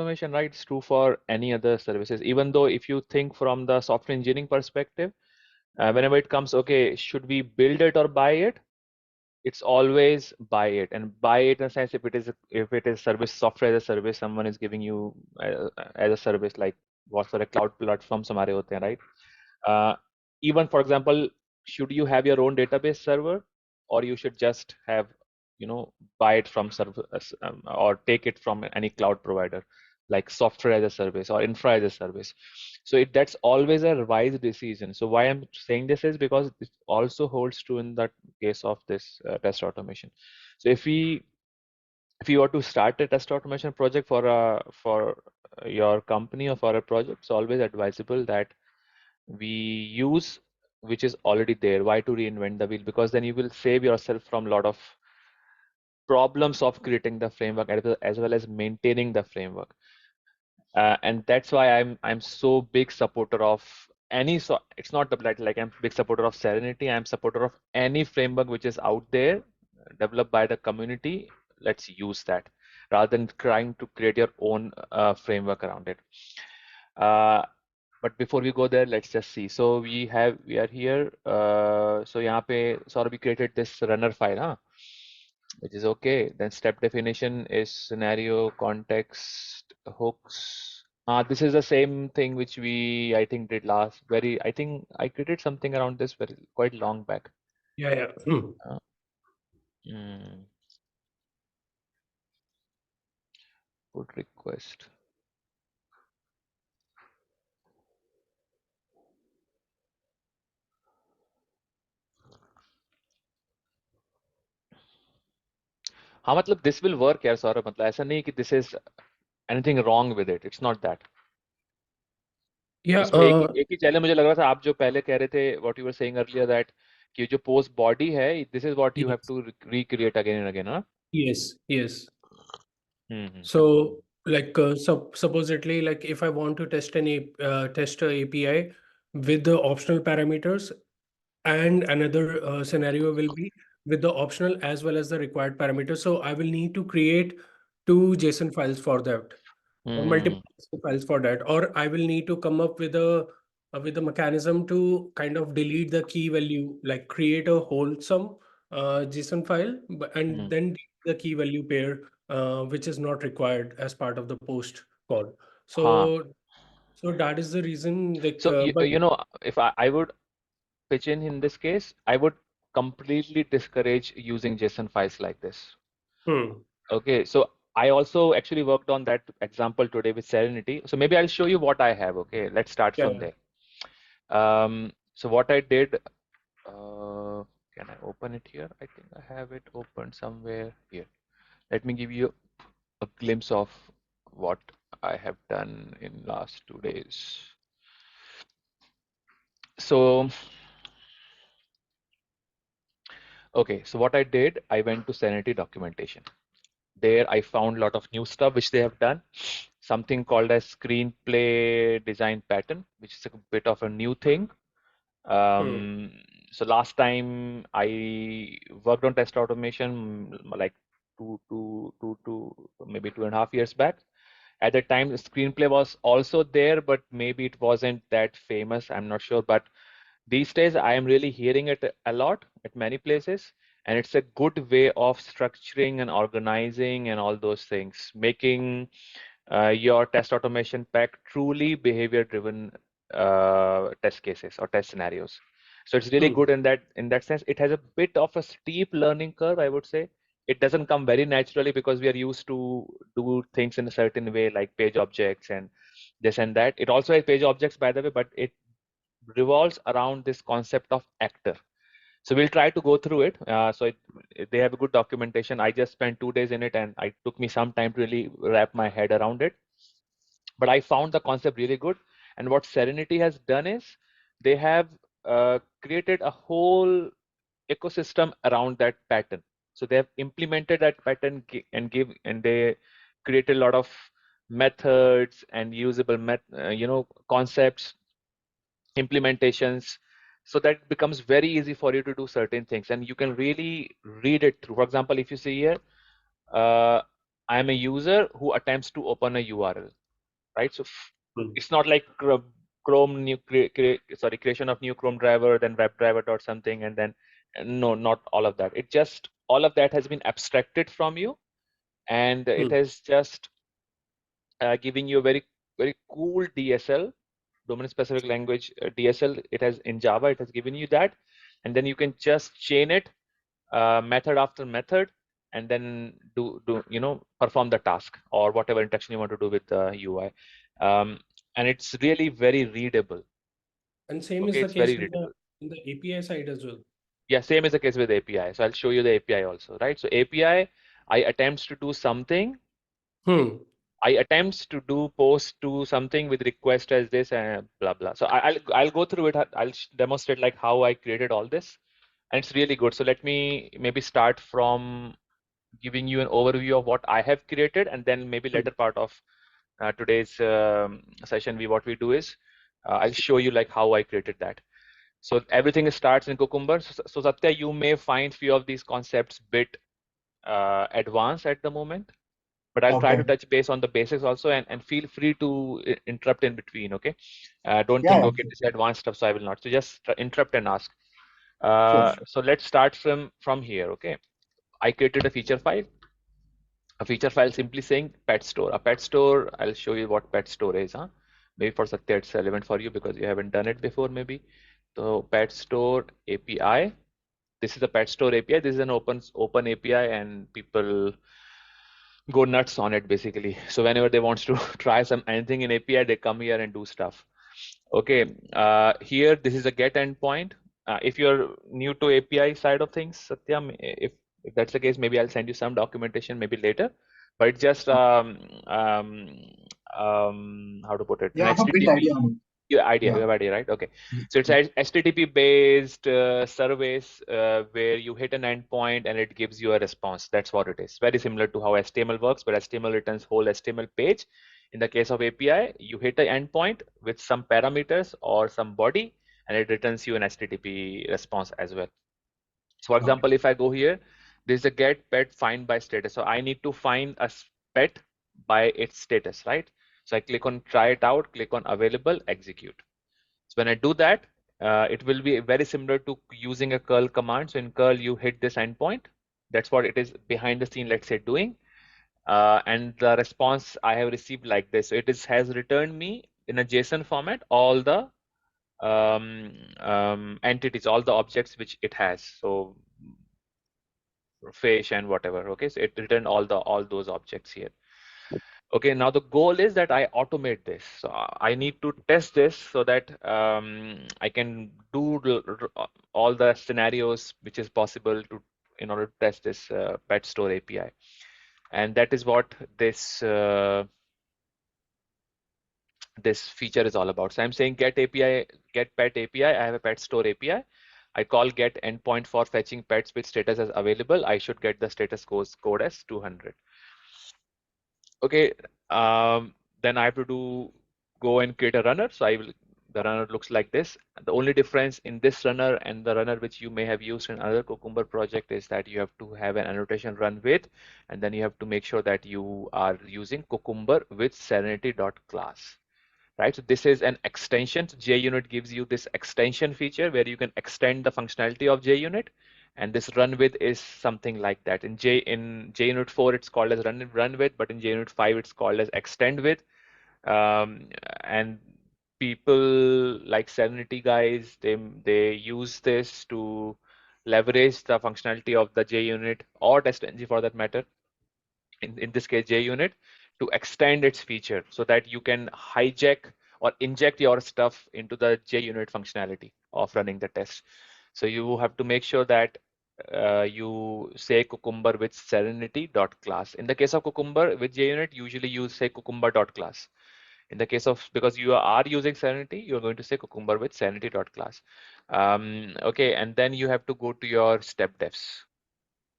automation, right? It's true for any other services. Even though if you think from the software engineering perspective, whenever it comes, okay, should we build it or buy it? It's always buy it, and buy it in a sense if it is service, software as a service, someone is giving you as a service, like what for a cloud platform हमारे होते हैं, right? Uh, Even for example, should you have your own database server, or you should just have, buy it from service, or take it from any cloud provider, like software as a service or infra as a service. So that's always a wise decision. So why I'm saying this is because it also holds true in the case of this test automation. So if you were to start a test automation project for your company or for a project, it's always advisable that we use which is already there. Why to reinvent the wheel? Because then you will save yourself from a lot of problems of creating the framework as well as maintaining the framework. And that's why I'm so big supporter of any, so it's not like I'm big supporter of Serenity. I'm supporter of any framework which is out there, developed by the community. Let's use that rather than trying to create your own framework around it. But before we go there, let's just see. So we are here. So यहाँ पे sort we created this runner file, huh? Which is okay. Then step definition is scenario, context, hooks. This is the same thing which we I think did last. I think I created something around this very quite long back. Yeah. Uh, mm, Put request. हाँ मतलब this will work यार सौरभ, मतलब ऐसा नहीं कि this is anything wrong with it. It's not that. Yeah. इसमें एक ही challenge मुझे लग रहा था, आप जो पहले कह रहे थे what you were saying earlier, that कि जो पोस्ट बॉडी है, this is what you have Yes. To recreate again and again, हाँ? Yes. Hmm So, like, supposedly, like, if I want to test test a API with the optional parameters, and another scenario will be with the optional as well as the required parameters. So I will need to create two JSON files for that, or multiple JSON files for that, or I will need to come up with a mechanism to kind of delete the key value, like create a wholesome JSON file, and then delete the key value pair, which is not required as part of the post call. हाँ. So that is the reason, like, So but if I would pitch in this case, I would completely discourage using JSON files like this. Okay, so I also actually worked on that example today with Serenity. So maybe I'll show you what I have. Okay, let's start yeah, from there. So what I did, can I open it here? I think I have it open somewhere here. Let me give you a glimpse of what I have done in last 2 days. So, okay, so what I did, I went to Serenity documentation. There I found a lot of new stuff which they have done. Something called as screenplay design pattern, which is a bit of a new thing. Um, so last time I worked on test automation, like maybe 2.5 years back. At the time, the screenplay was also there, but maybe it wasn't that famous. I'm not sure. But these days, I am really hearing it a lot at many places, and it's a good way of structuring and organizing and all those things, making your test automation pack truly behavior-driven test cases or test scenarios. So it's really good in that sense. It has a bit of a steep learning curve, I would say. It doesn't come very naturally because we are used to do things in a certain way, like page objects and this and that. It also has page objects, by the way, but it revolves around this concept of actor. So we'll try to go through it. They have a good documentation. I just spent 2 days in it, and it took me some time to really wrap my head around it. But I found the concept really good. And what Serenity has done is they have created a whole ecosystem around that pattern. So they have implemented that pattern and they created a lot of methods and usable concepts, implementations, so that it becomes very easy for you to do certain things, and you can really read it through. For example, if you see here, uh, I am a user who attempts to open a URL, right? So Hmm. it's not like Chrome new sorry, creation of new Chrome driver, then WebDriver dot something, and then no, not all of that. It just all of that has been abstracted from you, and it Hmm. has just giving you a very cool DSL, domain specific language DSL. It has in Java. It has given you that, and then you can just chain it method after method, and then do perform the task or whatever interaction you want to do with the UI. And it's really very readable. And same is Okay, the it's case very readable. in the API side as well. Yeah, same is the case with API. So I'll show you the API also, right? So API, I attempts to do something. Hmm. I attempts to do post to something with request as this and blah blah. So I'll go through it. I'll demonstrate like how I created all this, and it's really good. So let me maybe start from giving you an overview of what I have created, and then maybe Hmm. later part of today's session, what we do is I'll show you like how I created that. So everything starts in Cucumber. So Satya, you may find few of these concepts bit advanced at the moment, but I'll try to Okay. touch base on the basics also, and feel free to interrupt in between. Okay, don't Yeah, think yeah, okay sure. this is advanced stuff, so I will not. So just interrupt and ask. Sure, sure. So let's start from here. Okay, I created a feature file. A feature file simply saying pet store. A pet store, I'll show you what pet store is. Huh? Maybe for Satya it's relevant for you because you haven't done it before maybe. So pet store API. This is a pet store API. This is an open API, and people go nuts on it basically. So whenever they want to try some anything in API, they come here and do stuff. Okay, here this is a get endpoint. If you're new to API side of things, Satyam, if that's the case, maybe I'll send you some documentation maybe later. But it's just how to put it, Yeah, an I have a bit idea HTTP. on it. Your idea, Yeah. you have idea, right? Okay. Mm, So it's mm. a HTTP based service where you hit an endpoint and it gives you a response. That's what it is. Very similar to how HTML works, but HTML returns whole HTML page. In the case of API, you hit an endpoint with some parameters or some body, and it returns you an HTTP response as well. So for Okay. example, if I go here, there's a get pet find by status. So I need to find a pet by its status, right? So I click on try it out, click on available, execute. So when I do that, it will be very similar to using a curl command. So in curl, you hit this endpoint. That's what it is behind the scene, let's say, doing. And the response I have received like this. So it is has returned me in a JSON format all the entities, all the objects which it has. So fish and whatever. Okay, so it returned all those objects here. Okay, now the goal is that I automate this. So I need to test this so that I can do all the scenarios which is possible to in order to test this pet store API. And that is what this feature is all about. So I'm saying get API, get pet API. I have a pet store API. I call get endpoint for fetching pets with status as available. I should get the status code as 200. Okay, then I have to go and create a runner. So the runner looks like this. The only difference in this runner and the runner which you may have used in other Cucumber project is that you have to have an annotation run with, and then you have to make sure that you are using Cucumber with Serenity.class. Right, so this is an extension. So JUnit gives you this extension feature where you can extend the functionality of JUnit, and this run with is something like that. In JUnit 4 it's called as run with, but in JUnit 5 it's called as extend with. And people like Serenity guys, they use this to leverage the functionality of the JUnit or TestNG for that matter, in this case JUnit, to extend its feature so that you can hijack or inject your stuff into the JUnit functionality of running the test. So you have to make sure that you say Cucumber with Serenity.class. In the case of Cucumber with JUnit, usually you say Cucumber.class. In the case of, because you are using Serenity, you're going to say Cucumber with Serenity.class. Okay, and then you have to go to your step defs.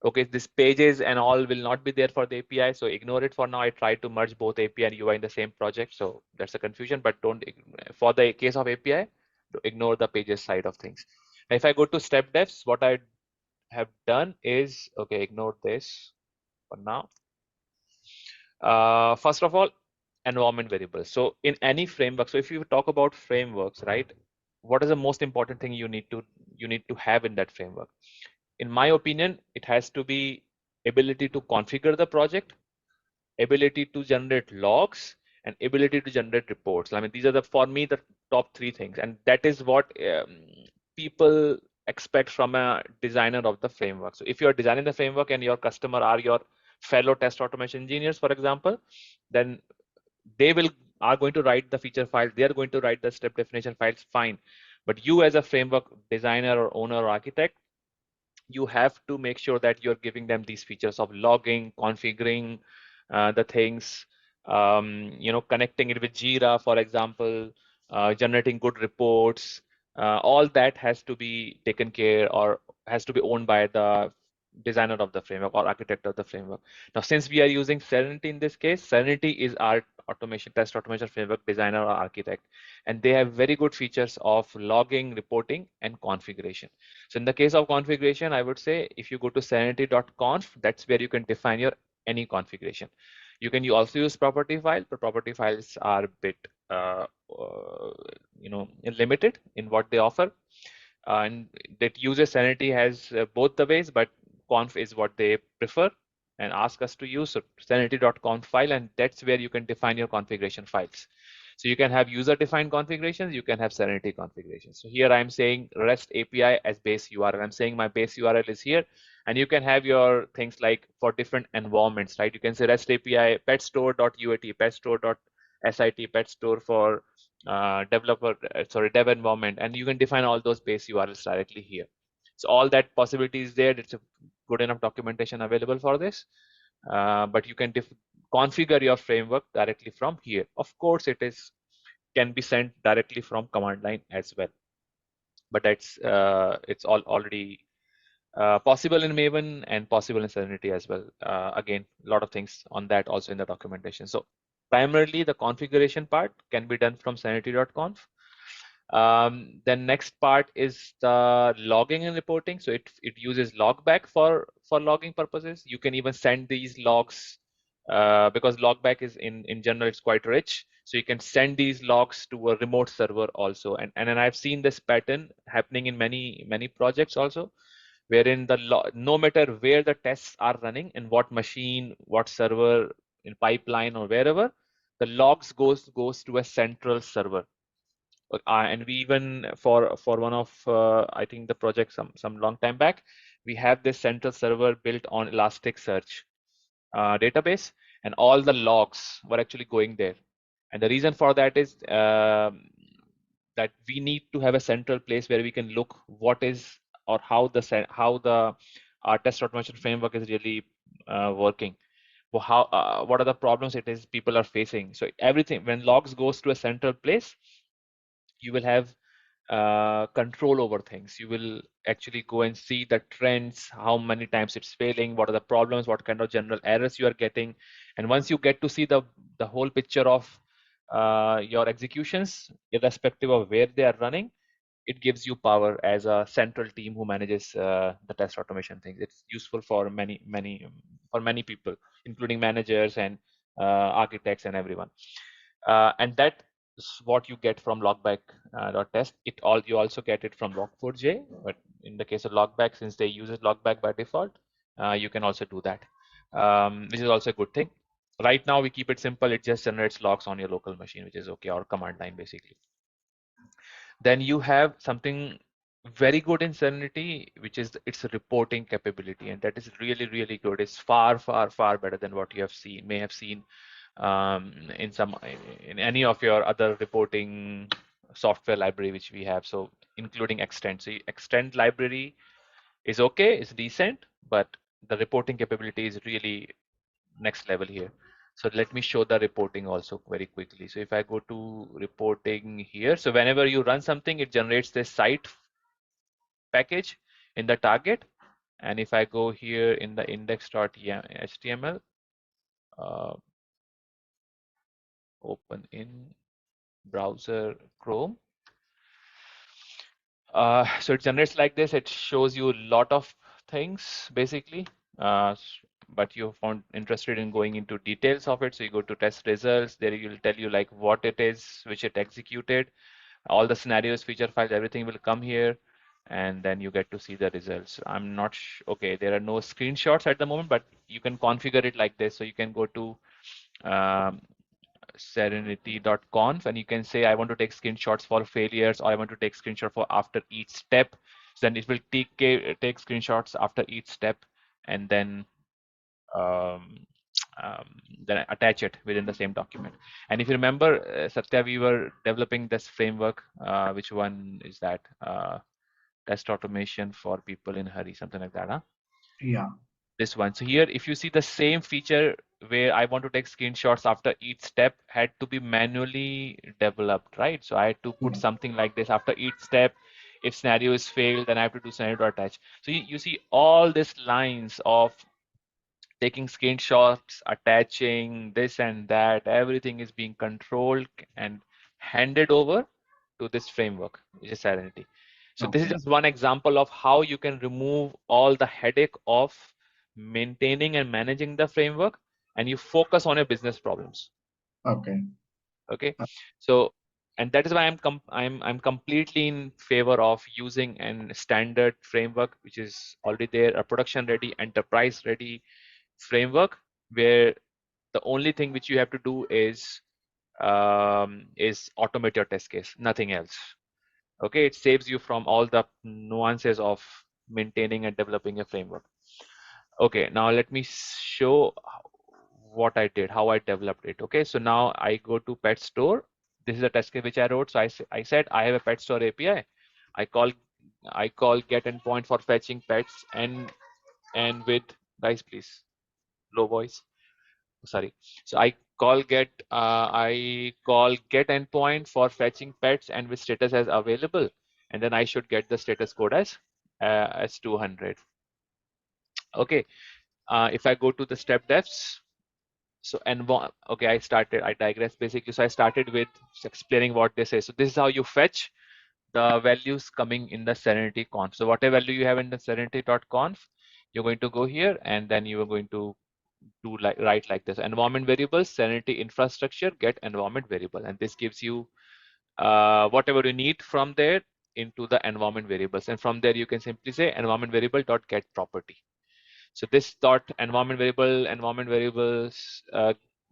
Okay, this pages and all will not be there for the API, so ignore it for now. I tried to merge both API and UI in the same project, so that's a confusion, but don't, for the case of API, ignore the pages side of things. If I go to step defs, what I have done is, okay, ignore this for now. First of all, environment variables. So in any framework, so if you talk about frameworks, right, what is the most important thing you need to have in that framework? In my opinion, it has to be ability to configure the project, ability to generate logs, and ability to generate reports. I mean, these are the for me the top three things, and that is what people expect from a designer of the framework. So if you are designing the framework and your customer are your fellow test automation engineers, for example, then they will are going to write the feature files, they are going to write the step definition files, fine. But you as a framework designer or owner or architect, you have to make sure that you're giving them these features of logging, configuring the things, connecting it with Jira, for example, generating good reports. All that has to be taken care or has to be owned by the designer of the framework or architect of the framework. Now, since we are using Serenity in this case, Serenity is our automation test automation framework designer or architect, and they have very good features of logging, reporting, and configuration. So in the case of configuration, I would say if you go to serenity.conf, that's where you can define your any configuration. You also use property file, but property files are a bit limited in what they offer. And that user Serenity has both the ways, but conf is what they prefer and ask us to use. So serenity.conf file, and that's where you can define your configuration files. So you can have user defined configurations, you can have Serenity configurations. So here I'm saying REST API as base URL. I'm saying my base URL is here, and you can have your things like for different environments, right? You can say REST API petstore.uat, petstore.sit, petstore for dev environment, and you can define all those base URLs directly here. So all that possibility is there. It's a good enough documentation available for this, but you can configure your framework directly from here. Of course, it is can be sent directly from command line as well, but it's all already possible in Maven and possible in Serenity as well. Again, a lot of things on that also in the documentation. So primarily the configuration part can be done from serenity.conf. Then next part is the logging and reporting. So it uses logback for logging purposes. You can even send these logs because logback is in general it's quite rich. So you can send these logs to a remote server also. And then I've seen this pattern happening in many projects also, wherein no matter where the tests are running, in what machine, what server, in pipeline or wherever, the logs goes to a central server. And we even for one of I think the project some long time back, we have this central server built on Elasticsearch database, and all the logs were actually going there. And the reason for that is that we need to have a central place where we can look what is or how the our test automation framework is really working. What are the problems it is people are facing. So everything when logs goes to a central place, you will have control over things. You will actually go and see the trends, how many times it's failing, what are the problems, what kind of general errors you are getting. And once you get to see the whole picture of your executions, irrespective of where they are running, it gives you power as a central team who manages the test automation things. It's useful for many people, including managers and architects and everyone. And that is what you get from logback.test. You also get it from log4j, but in the case of logback, since they use logback by default, you can also do that, which is also a good thing. Right now, we keep it simple. It just generates logs on your local machine, which is okay, or command line basically. Then you have something very good in Serenity, which is its reporting capability, and that is really good. It's far better than what you may have seen in any of your other reporting software library which we have. So including Extend. So Extend library is okay, it's decent, but the reporting capability is really next level here. So let me show the reporting also very quickly. So if I go to reporting here, so whenever you run something, it generates this site package in the target. And if I go here in the index.html, uh, open in browser Chrome. So it generates like this. It shows you a lot of things basically. but you found interested in going into details of it. So you go to test results. There you'll tell you like what it is, which it executed, all the scenarios, feature files, everything will come here, and then you get to see the results. I'm not okay, there are no screenshots at the moment, but you can configure it like this. So you can go to um, serenity.conf and you can say I want to take screenshots for failures, or I want to take screenshot for after each step. So then it will take screenshots after each step, and um, then attach it within the same document. And if you remember, Satya, we were developing this framework. Which one is that? Test automation for people in a hurry, something like that, huh? Yeah. This one. So here, if you see the same feature where I want to take screenshots after each step had to be manually developed, right? So I had to put Yeah. something like this after each step. If scenario is failed, then I have to do scenario to attach. So you see all these lines of taking screenshots, attaching this and that, everything is being controlled and handed over to this framework, which is Serenity. So this is Okay. just one example of how you can remove all the headache of maintaining and managing the framework, and you focus on your business problems. Okay. Okay, Uh, so and that is why I'm completely in favor of using a standard framework which is already there, a production ready, enterprise ready framework, where the only thing which you have to do is automate your test case, nothing else. Okay, it saves you from all the nuances of maintaining and developing a framework. Okay, now let me show what I did, how I developed it. Okay, so now I go to pet store. This is a test case which I wrote. So I said I have a pet store API. I call I call get endpoint for fetching pets, and with, guys please, low voice. Sorry. So I call get endpoint for fetching pets and with status as available, and then I should get the status code as 200. Okay. If I go to the step defs, so okay, I digress basically. So I started with explaining what this is. So this is how you fetch the values coming in the Serenity conf. So whatever value you have in the serenity.conf, you're going to go here, and then you are going to do like write like this: environment variables, Serenity infrastructure, get environment variable, and this gives you whatever you need from there into the environment variables, and from there you can simply say environment variable dot get property. So this dot environment variables,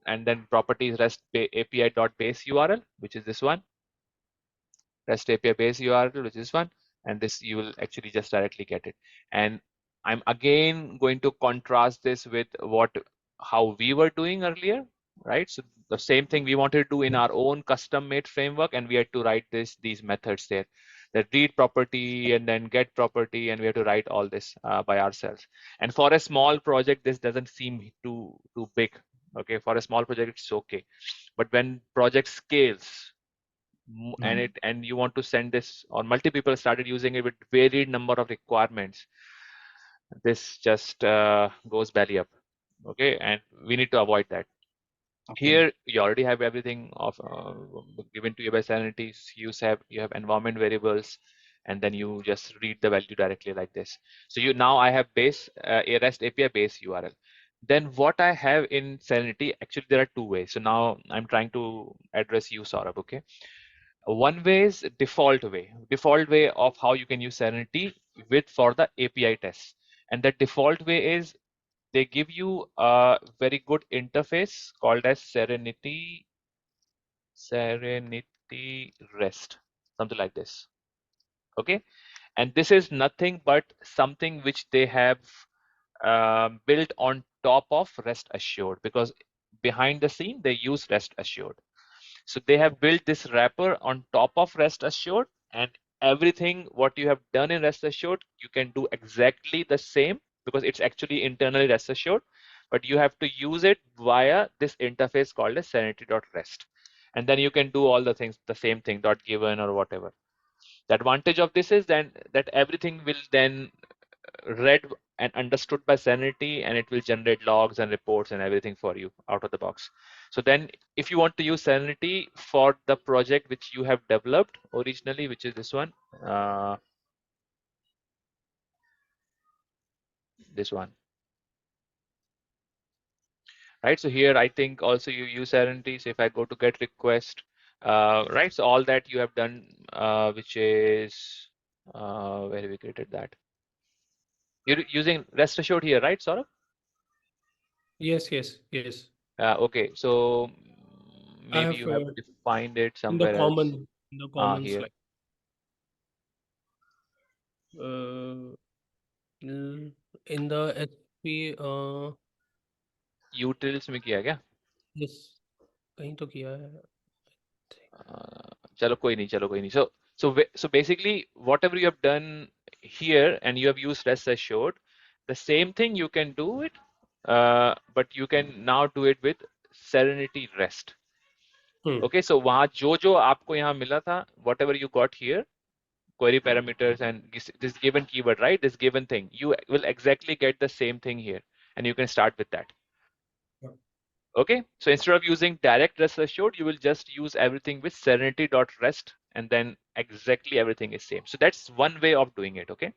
and then properties REST API dot base URL, which is this one, REST API base URL, which is one, and this you will actually just directly get it. And I'm again going to contrast this with how we were doing earlier, right? So the same thing we wanted to do in our own custom-made framework, and we had to write these methods there, the read property and then get property, and we have to write all this by ourselves. And for a small project, this doesn't seem too big. Okay, for a small project, it's okay, but when project scales, mm, and you want to send this, or multiple people started using it with varied number of requirements, this just goes belly up. Okay, and we need to avoid that. okay. Here you already have everything of given to you by Serenity. You have environment variables, and then you just read the value directly like this. So now I have a REST API base URL. Then what I have in Serenity, actually there are two ways. So now I'm trying to address you, Saurabh. Okay, one way is default way of how you can use Serenity with for the API tests. And the default way is they give you a very good interface called as Serenity REST, something like this. Okay, and this is nothing but something which they have built on top of REST assured, because behind the scene they use REST assured. So they have built this wrapper on top of REST assured, and everything what you have done in REST assured, you can do exactly the same because it's actually internally REST assured, but you have to use it via this interface called as serenity.rest. And then you can do all the things, the same thing, dot given or whatever. The advantage of this is then that everything will then read and understood by Serenity, and it will generate logs and reports and everything for you out of the box. So then if you want to use Serenity for the project which you have developed originally, which is this one, uh, this one, right? So here I think also you use Serenity. So if I go to get request, right? So all that you have done, which is where we created that. You're using rest assured here, right, Saurabh? Yes, yes, yes. Okay, so I maybe have you have defined it in the somewhere else. common Here, slide. Uh, in the SP, utils में किया क्या? yes, कहीं तो किया है. चलो कोई नहीं, चलो कोई नहीं. So basically, whatever you have done here and you have used rest assured, the same thing you can do it, but you can now do it with Serenity REST. Hmm. Okay, so वहाँ जो जो आपको यहाँ मिला था, whatever you got here, query parameters and this given keyword, right? This given thing, you will exactly get the same thing here, and you can start with that. Yeah. Okay, so instead of using direct rest assured, you will just use everything with serenity.rest, and then exactly everything is same. So that's one way of doing it. Okay,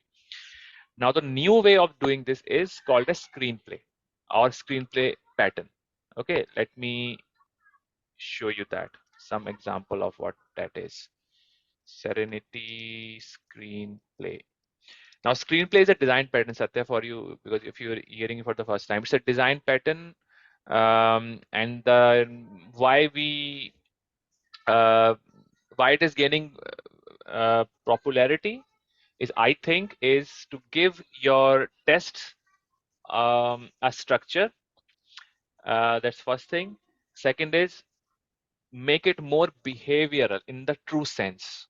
now the new way of doing this is called a screenplay or screenplay pattern. Okay, let me show you that some example of what that is. Serenity screenplay. Now, screenplay is a design pattern, Satya, for you, because if you're hearing it for the first time, it's a design pattern. And why we uh, why it is gaining popularity is, I think, is to give your tests a structure. That's first thing. Second is make it more behavioral in the true sense.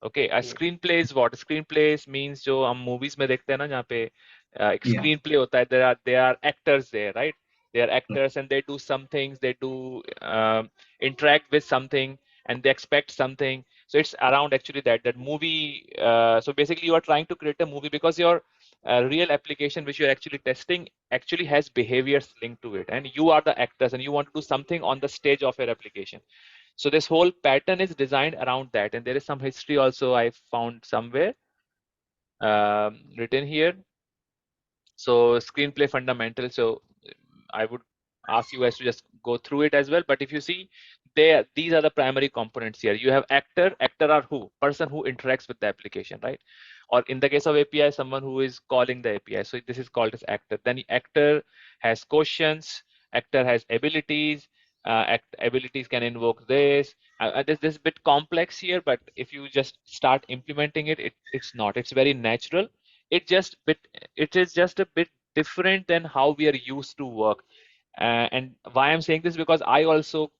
Okay screen plays what screen plays means जो हम movies में देखते हैं ना, जहाँ पे एक Yeah. Screen play होता है, there are actors there, right? They are actors and they do some things, they do interact with something and they expect something. So it's around actually that movie. So basically you are trying to create a movie because your real application which you're actually testing actually has behaviors linked to it, and you are the actors and you want to do something on the stage of your application. So this whole pattern is designed around that, and there is some history also I found somewhere written here. So screenplay fundamentals. So I would ask you guys to just go through it as well. But if you see, these are the primary components here. You have actor. Actor are who? Person who interacts with the application, right? Or in the case of API, someone who is calling the API. So this is called as actor. Then the actor has questions. Actor has abilities. Abilities can invoke this. This bit complex here, but if you just start implementing it, it's not. It's very natural. It is just a bit different than how we are used to work. And why I'm saying this, because I also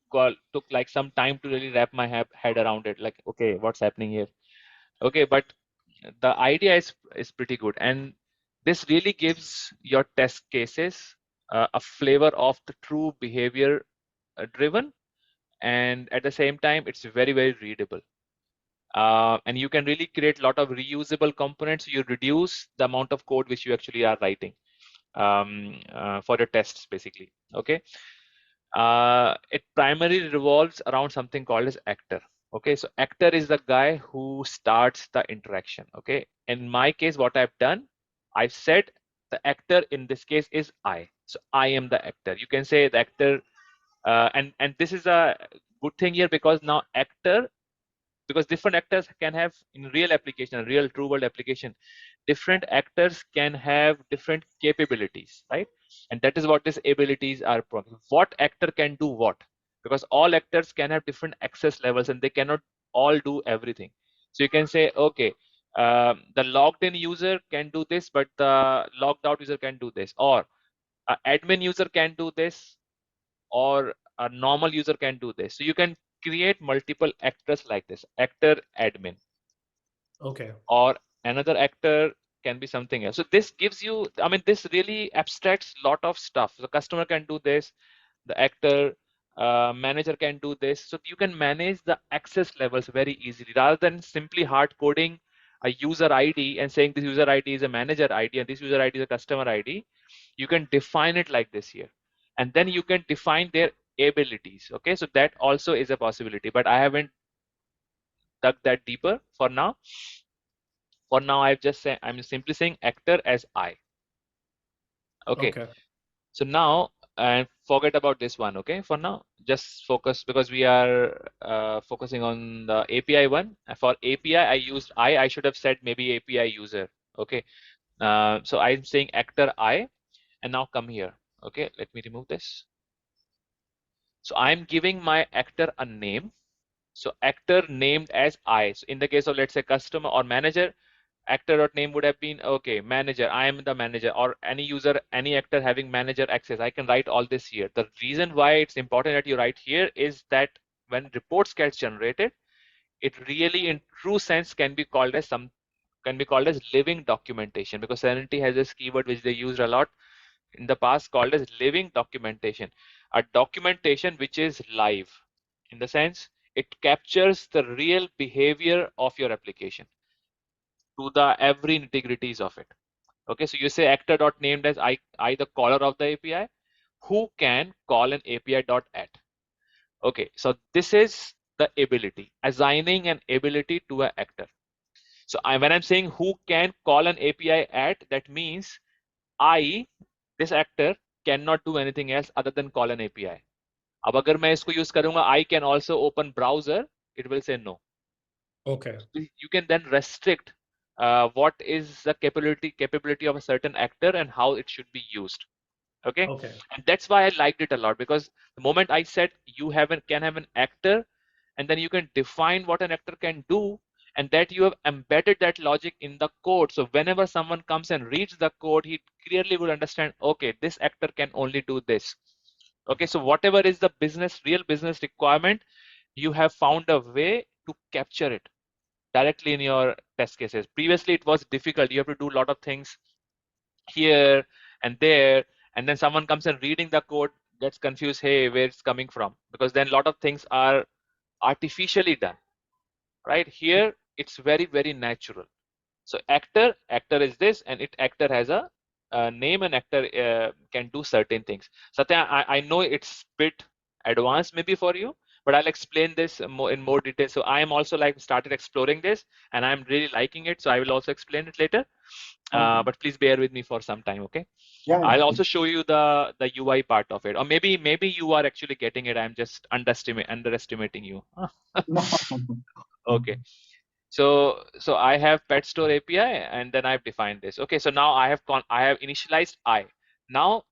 took like some time to really wrap my head around it. Like, okay, what's happening here? Okay, but the idea is pretty good, and this really gives your test cases a flavor of the true behavior driven, and at the same time, it's very, very readable. And you can really create a lot of reusable components. You reduce the amount of code which you actually are writing for your tests, basically. Okay. It primarily revolves around something called as actor. Okay, so actor is the guy who starts the interaction. Okay, in my case, what I've done, I've said the actor in this case is I. So I am the actor. You can say the actor, and this is a good thing here, because now actor, because different actors can have in real application, real true world application, different actors can have different capabilities, right? And that is what these abilities are. What actor can do what, because all actors can have different access levels and they cannot all do everything. So you can say, okay, the logged in user can do this, but the logged out user can do this, or admin user can do this, or a normal user can do this. So you can create multiple actors like this, actor admin, Okay. or another actor can be something else. So this gives you, I mean, this really abstracts lot of stuff. The customer can do this, the actor manager can do this. So you can manage the access levels very easily, rather than simply hard coding a user ID and saying this user ID is a manager ID and this user ID is a customer ID. You can define it like this here, and then you can define their abilities. Okay, so that also is a possibility, but I haven't dug that deeper for now. For now, I'm simply saying actor as I. Okay, Okay. so now and forget about this one, okay? For now, just focus because we are focusing on the API one. For API, I used I should have said maybe API user, okay? So I'm saying actor I, and now come here, okay? Let me remove this. So I'm giving my actor a name. So actor named as I. So in the case of, let's say, customer or manager, actor.name would have been, okay, manager, I am the manager, or any user, any actor having manager access. I can write all this here. The reason why it's important that you write here is that when reports get generated, it really in true sense can be called as living documentation, because Serenity has this keyword which they used a lot in the past called as living documentation. A documentation which is live, in the sense it captures the real behavior of your application to the every integrities of it. Okay, so you say actor dot named as I the caller of the API, who can call an API dot at. Okay, so this is the ability, assigning an ability to an actor. So when I'm saying who can call an API at, that means I, this actor, cannot do anything else other than call an API. अब अगर मैं इसको use करूंगा, I can also open browser, it will say no. Okay. You can then restrict what is the capability of a certain actor and how it should be used. Okay, Okay. and that's why I liked it a lot, because the moment I said you can have an actor, and then you can define what an actor can do, and that you have embedded that logic in the code. So whenever someone comes and reads the code, he clearly will understand, okay, this actor can only do this. Okay, so whatever is the real business requirement, you have found a way to capture it directly in your test cases. Previously, it was difficult. You have to do a lot of things here and there, and then someone comes and reading the code, gets confused, hey, where it's coming from, because then a lot of things are artificially done. Right here, it's very, very natural. So actor is this, and actor has a name, and actor can do certain things. Satya, I know it's bit advanced maybe for you, but I'll explain this more in more detail. So I am also like started exploring this, and I'm really liking it. So I will also explain it later. Okay. But please bear with me for some time, okay? Yeah, I'll yeah. also show you the UI part of it, or maybe you are actually getting it. I'm just underestimating you. No. Okay. So I have pet store API, and then I've defined this. Okay, so now I have initialized I. Now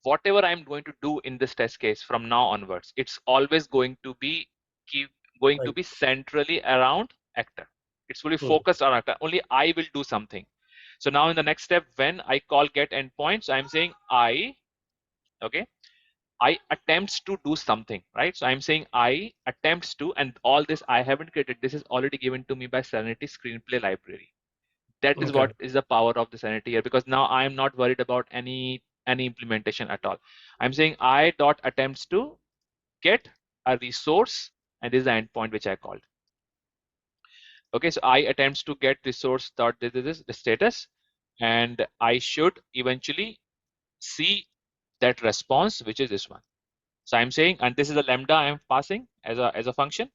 whatever I'm going to do in this test case from now onwards, it's always going to be Right. centrally around actor. It's fully Hmm. focused on actor. Only I will do something. So now in the next step, when I call get endpoints, I'm saying okay, I attempts to do something, right? So I'm saying I attempts to, and all this I haven't created. This is already given to me by Serenity Screenplay library. That is Okay. what is the power of the Serenity here, because now I am not worried about any implementation at all. I'm saying I dot attempts to get a resource, and this is the endpoint which I called. Okay, so I attempts to get resource dot this is the status, and I should eventually see that response, which is this one. So I'm saying, and this is a lambda I'm passing as a function,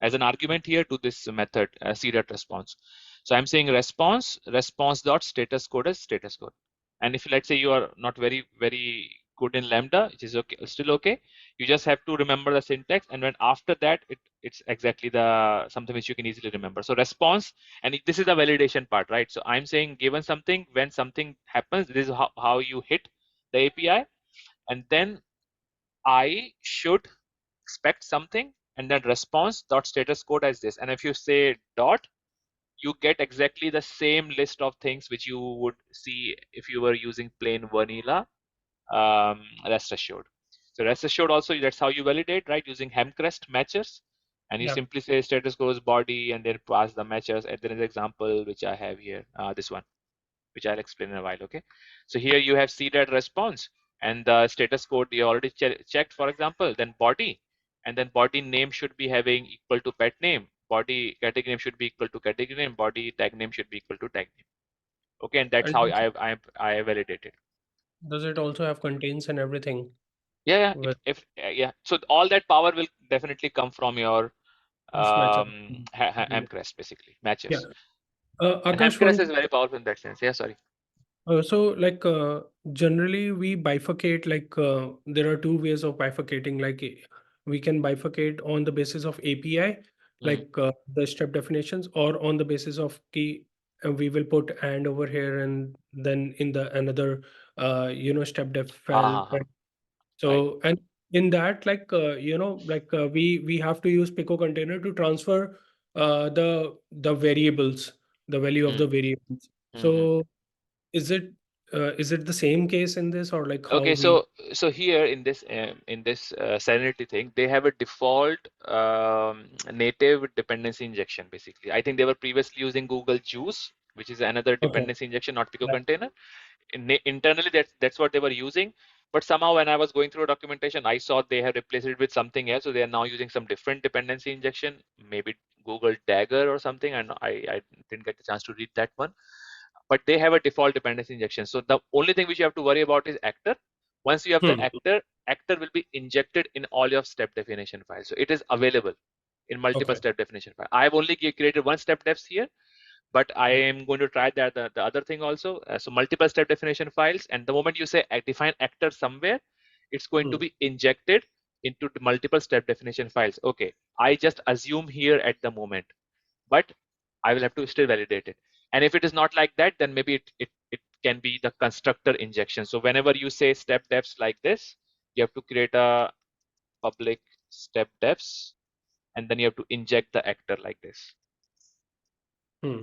as an argument here to this method see.response. So I'm saying response dot status code as status code. And if let's say you are not very good in lambda, which is okay, still okay, you just have to remember the syntax, and then after that it's exactly the something which you can easily remember. So response, and this is the validation part, right? So I'm saying given something, when something happens, this is how you hit the API, and then I should expect something, and then response dot status code as this. And if you say dot, you get exactly the same list of things which you would see if you were using plain vanilla rest assured. So rest assured also, that's how you validate, right? Using hemcrest matches, and you Yeah. simply say status code body and then pass the matches. And there is an example which I have here, this one, which I'll explain in a while. Okay, so here you have see that response, and the status code you already checked, for example, then body, and then body name should be having equal to pet name, body category name should be equal to category name, body tag name should be equal to tag name. Okay, and that's And how I validated. does it also have contains and everything Yeah, yeah. with If yeah, so all that power will definitely come from your this matchup? Hemcrest, basically Yeah. matches. And Akash, Hemcrest one is very powerful in that sense. Yeah, sorry. So, generally we bifurcate, there are two ways of bifurcating. We can bifurcate on the basis of API, Hmm. the step definitions, or on the basis of key. We will put and over here, and then in the another, step def Ha file. ha ha. Right. So, and in that, we have to use Pico container to transfer the variables, the value of Hmm. the variables. Hmm. So, is it the same case in this, or like how Okay, we? so here in this Serenity thing, they have a default native dependency injection basically. I think they were previously using Google Juice, which is another Okay. dependency injection, not Pico Yeah. container. Internally, that's what they were using. But somehow when I was going through documentation, I saw they have replaced it with something else. So they are now using some different dependency injection, maybe Google Dagger or something. And I didn't get the chance to read that one. But they have a default dependency injection. So the only thing which you have to worry about is actor. Once you have the Hmm. actor will be injected in all your step definition files. So it is available in multiple Okay. step definition file. I have only created one step defs here, but I Yeah. am going to try that the other thing also. So multiple step definition files, and the moment you say define actor somewhere, it's going to Hmm. be injected into the multiple step definition files. Okay, I just assume here at the moment, but I will have to still validate it. And if it is not like that, then maybe it can be the constructor injection. So whenever you say step defs like this, you have to create a public step defs, and then you have to inject the actor like this. Hmm.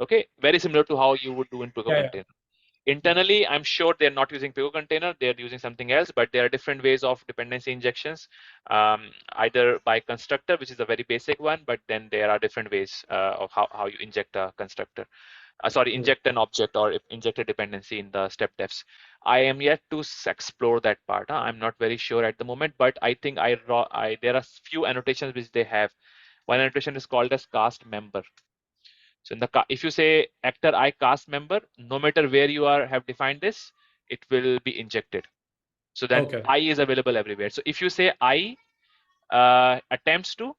Okay, very similar to how you would do in Pico Yeah. Yeah. container. Yeah. Internally, I'm sure they're not using Pico container, they're using something else, but there are different ways of dependency injections, either by constructor, which is a very basic one, but then there are different ways of how you inject a constructor. Hmm. Inject an object or inject a dependency in the step defs. I am yet to explore that part. I'm not very sure at the moment, but I think there are few annotations which they have. One annotation is called as cast member. So in if you say actor I cast member, no matter where you are have defined this, it will be injected. So then Okay. I is available everywhere. So if you say I attempts to,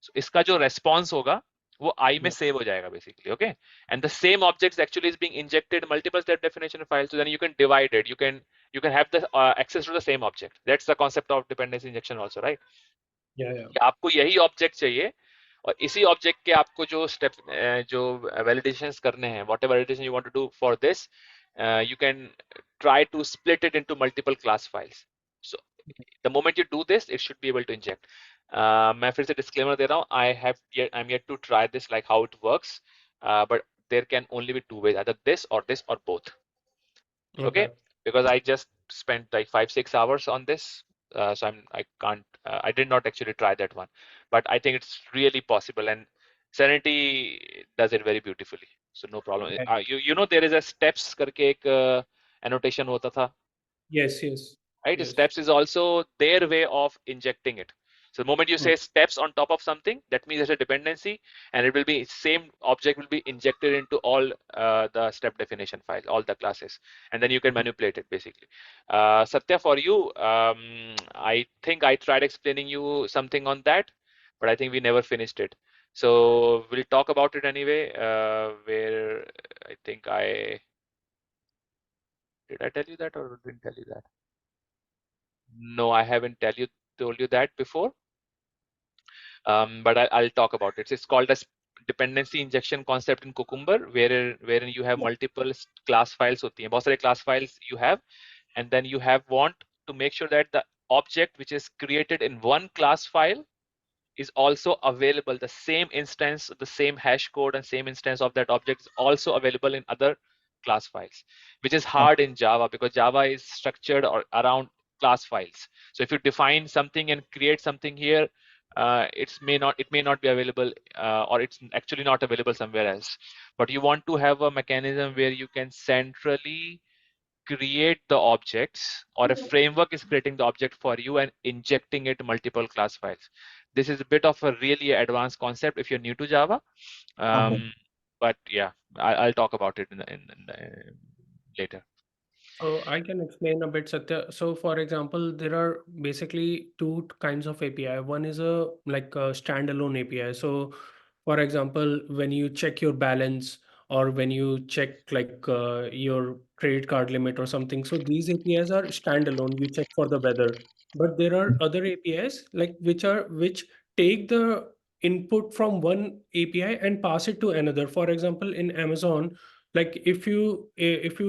so इसका जो response होगा वो I में Yeah. save हो जाएगा basically, okay? And the same objects actually is being injected multiple step definition files. So then you can divide it. You can have the access to the same object. That's the concept of dependency injection also, right? Yeah. Yeah. कि आपको यही object चाहिए और इसी object के आपको जो step जो वैलिडेशंस करने हैं whatever validation you want to do for this, you can try to split it into multiple class files. So the moment you do this, it should be able to inject. मैं फिर से disclaimer दे रहा हूँ, I'm yet to try this like how it works, but there can only be two ways, either this or both. Okay, Okay. because I just spent like 5-6 hours on this, so I can't I did not actually try that one, but I think it's really possible, and Serenity does it very beautifully, so no problem. Yeah. You know there is a steps करके एक annotation होता था, Yes. Yes. right? Yes. Steps is also their way of injecting it. So the moment you Hmm. say steps on top of something, that means there's a dependency, and it will be same object will be injected into all the step definition file, all the classes, and then you can manipulate it basically. Satya, for you, I think I tried explaining you something on that, but I think we never finished it. So we'll talk about it anyway. Where I think did I tell you that or didn't tell you that? No, I haven't told you that before, but I'll talk about it. It's called as dependency injection concept in Cucumber, wherein you have multiple class files होती हैं, बहुत सारे class files you have, and then you want to make sure that the object which is created in one class file is also available. The same instance, the same hash code and same instance of that object is also available in other class files, which is hard in Java because Java is structured or around class files. So if you define something and create something here, it may not be available, or it's actually not available somewhere else. But you want to have a mechanism where you can centrally create the objects, or a framework is creating the object for you and injecting it multiple class files. This is a bit of a really advanced concept if you're new to Java. Okay. But yeah, I'll talk about it later. So I can explain a bit, Satya. So for example, there are basically two kinds of API. One is a standalone API. So for example, when you check your balance or when you check like your credit card limit or something. So these APIs are standalone. You check for the weather, but there are other APIs like which take the input from one API and pass it to another. For example, in Amazon, like if you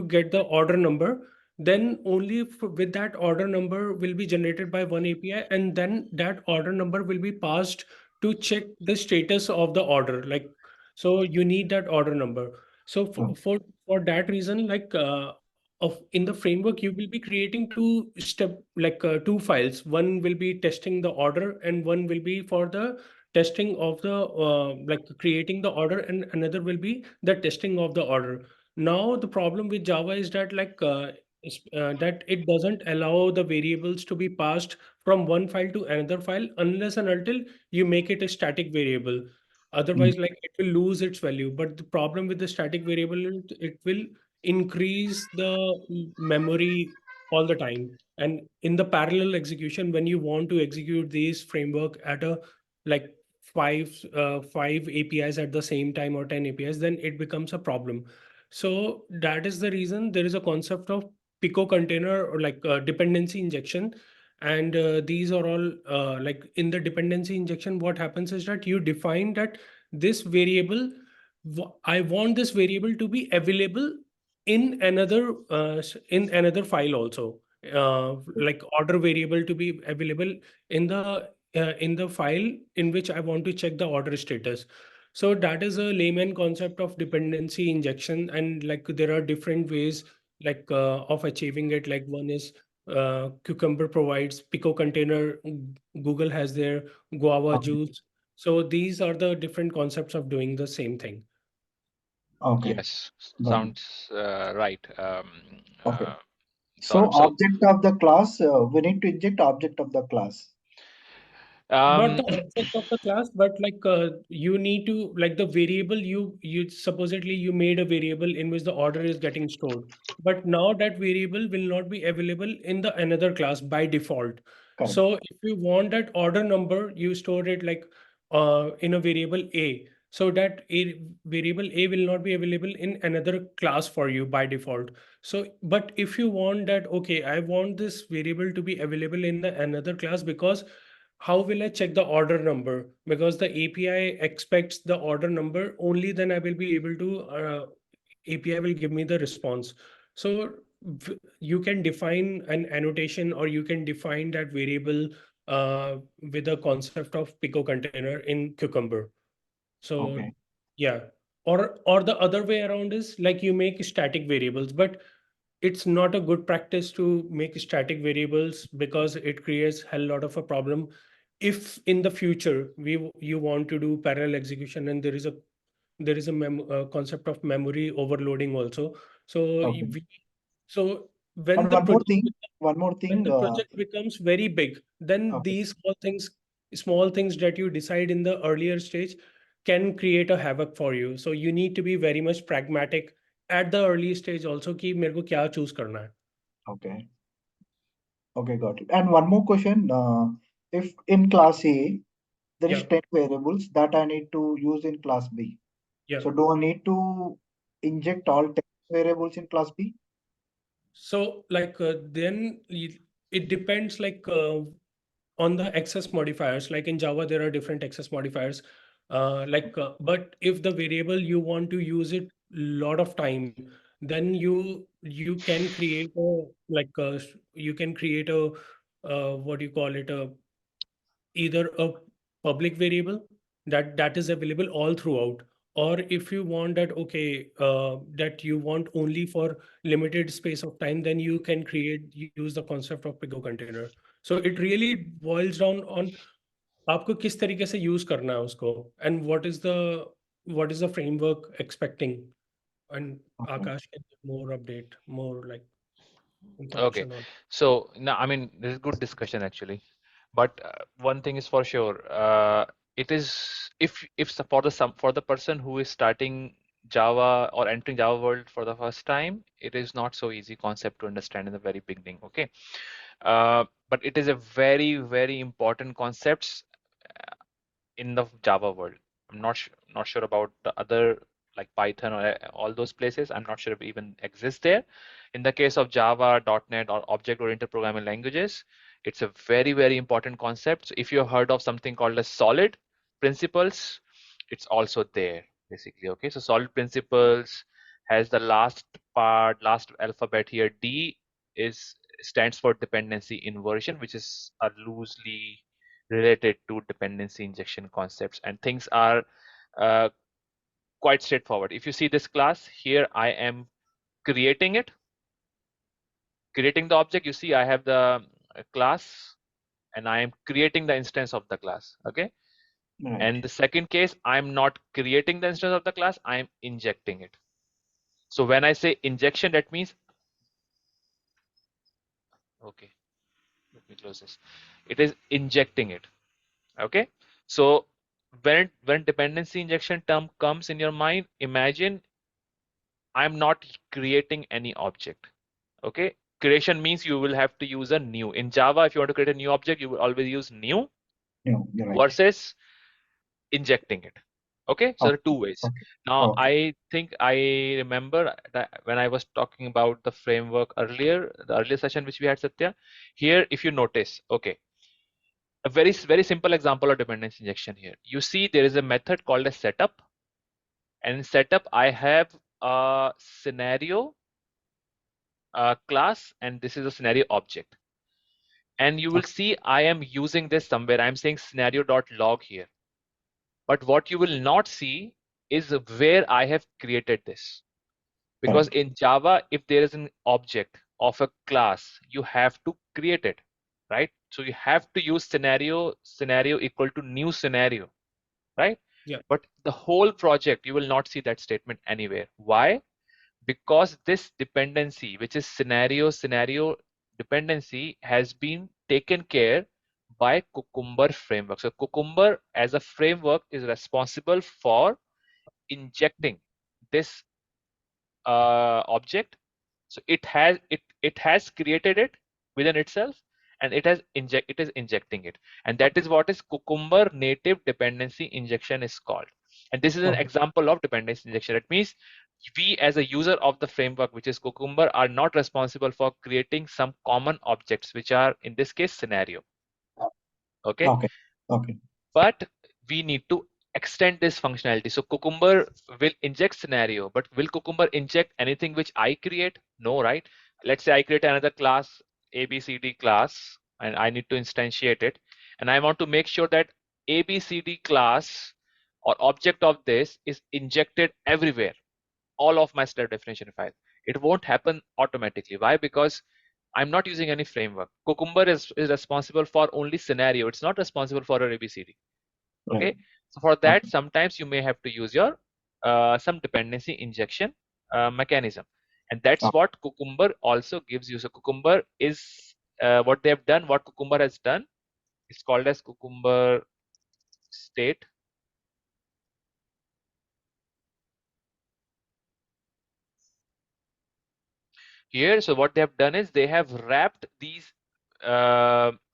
get the order number, then only with that order number will be generated by one API, and then that order number will be passed to check the status of the order. Like, so you need that order number. So for that reason, like of in the framework, you will be creating two files. One will be testing the order, and one will be for the testing of the like creating the order, and another will be the testing of the order. Now the problem with Java is that that it doesn't allow the variables to be passed from one file to another file unless and until you make it a static variable. Otherwise, like it will lose its value. But the problem with the static variable is it will increase the memory all the time. And in the parallel execution, when you want to execute these framework at a like five APIs at the same time or 10 APIs, then it becomes a problem. So that is the reason there is a concept of Pico container or like dependency injection. And these are all like in the dependency injection, what happens is that you define that this variable, I want this variable to be available in another file also. Like order variable to be available in the file in which I want to check the order status. So that is a layman concept of dependency injection, and like there are different ways like of achieving it. Like one is Cucumber provides Pico container, Google has their Guava Okay. juice. So these are the different concepts of doing the same thing. Okay. Yes, Got it. sounds right. Okay. So Saurabh. So, object of the class, we need to inject object of the class. Not the um, object of the class, but like you need to like the variable you supposedly you made a variable in which the order is getting stored. But now that variable will not be available in the another class by default. Correct. So if you want that order number, you store it like in a variable A. So that a variable A will not be available in another class for you by default. So, but if you want that, okay, I want this variable to be available in the another class because how will I check the order number? Because the API expects the order number, only then I will be able to, API will give me the response. So you can define an annotation or you can define that variable with the concept of Pico container in Cucumber. So Okay. yeah, or the other way around is like you make static variables, but it's not a good practice to make static variables because it creates a lot of a problem. If in the future you want to do parallel execution and there is a concept of memory overloading also. So Okay. so when And the one more when thing. the project becomes very big, then Okay. these small things that you decide in the earlier stage can create a havoc for you. So you need to be very much pragmatic at the early stage also कि मेरे को क्या choose करना है. Okay. Okay, got it. And one more question. If in class A, there is Yeah, 10 variables that I need to use in class B. yeah. So do I need to inject all 10 variables in class B? So like it depends like on the access modifiers. Like in Java, there are different access modifiers. But if the variable you want to use it lot of time, then you can create a you can create a what do you call it, a either a public variable that is available all throughout, or if you want that okay that you want only for limited space of time, then you can use the concept of Pico container. So it really boils down on आपको किस तरीके से use करना है उसको, and what is the framework expecting. And Okay. Akash can give more update, more like okay. information on. So now, I mean, this is good discussion actually. But one thing is for sure, it is for for the person who is starting Java or entering Java world for the first time, it is not so easy concept to understand in the very beginning. Okay, but it is a very important concepts in the Java world. I'm not sure about the other like Python or all those places. I'm not sure if it even exists there. In the case of Java, .NET, or object-oriented programming languages, it's a very, very important concept. So if you've heard of something called as solid principles, it's also there, basically. Okay, so solid principles has the last part, last alphabet here. D is stands for dependency inversion, which is a loosely related to dependency injection concepts, and things are uh, quite straightforward. If you see this class here, I am creating it, creating the object. You see I have the class and I am creating the instance of the class. Okay, Right. and the second case, I'm not creating the instance of the class, I'm injecting it. So when I say injection, that means, okay, let me close this. It is injecting it. Okay, so when dependency injection term comes in your mind, imagine I'm not creating any object. Okay, creation means you will have to use a new. In Java, if you want to create a new object, you will always use new No, you're right. versus injecting it. Okay, so there Okay. are two ways. Okay. Now Okay. I think I remember that when I was talking about the framework earlier, the earlier session which we had, Satya, here if you notice, okay, a very simple example of dependency injection here. You see there is a method called a setup, and in setup I have a scenario class, and this is a scenario object. And you will see I am using this somewhere. I'm saying scenario.log here. But what you will not see is where I have created this. Because Correct. in Java, if there is an object of a class, you have to create it, right? So you have to use scenario equal to new scenario, right? Yeah. But the whole project, you will not see that statement anywhere. Why? Because this dependency, which is scenario dependency, has been taken care by Cucumber framework. So Cucumber as a framework is responsible for injecting this object. So it has created it within itself, and it is injecting it, and that is what is Cucumber native dependency injection is called. And this is an Okay. example of dependency injection. It means we as a user of the framework, which is Cucumber, are not responsible for creating some common objects, which are in this case scenario. Okay, Okay. Okay. but we need to extend this functionality. So Cucumber will inject scenario, but will Cucumber inject anything which I create? No, right? Let's say I create another class, ABCD class, and I need to instantiate it. And I want to make sure that ABCD class or object of this is injected everywhere, all of my step definition file. It won't happen automatically. Why? Because I'm not using any framework. Cucumber is responsible for only scenario. It's not responsible for your ABCD. Right. Okay, so for that Okay. sometimes you may have to use your some dependency injection mechanism, and that's Okay. what Cucumber also gives you. So Cucumber is what they have done, what Cucumber has done, is called as Cucumber state. Here, so what they have done is they have wrapped these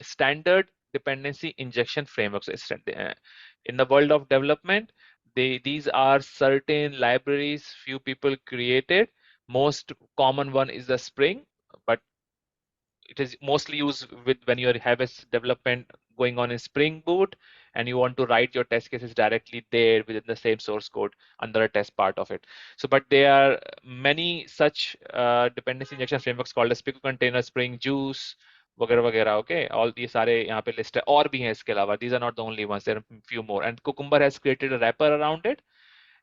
standard dependency injection frameworks. In the world of development, these are certain libraries few people created. Most common one is the Spring, but it is mostly used with when you have a development going on in Spring Boot and you want to write your test cases directly there within the same source code under a test part of it. So, but there are many such dependency injection frameworks called as Pico Container, Spring Juice, वगैरह वगैरह. Okay, all these सारे यहाँ पे list है, और भी हैं इसके अलावा. These are not the only ones. There are a few more, and Cucumber has created a wrapper around it.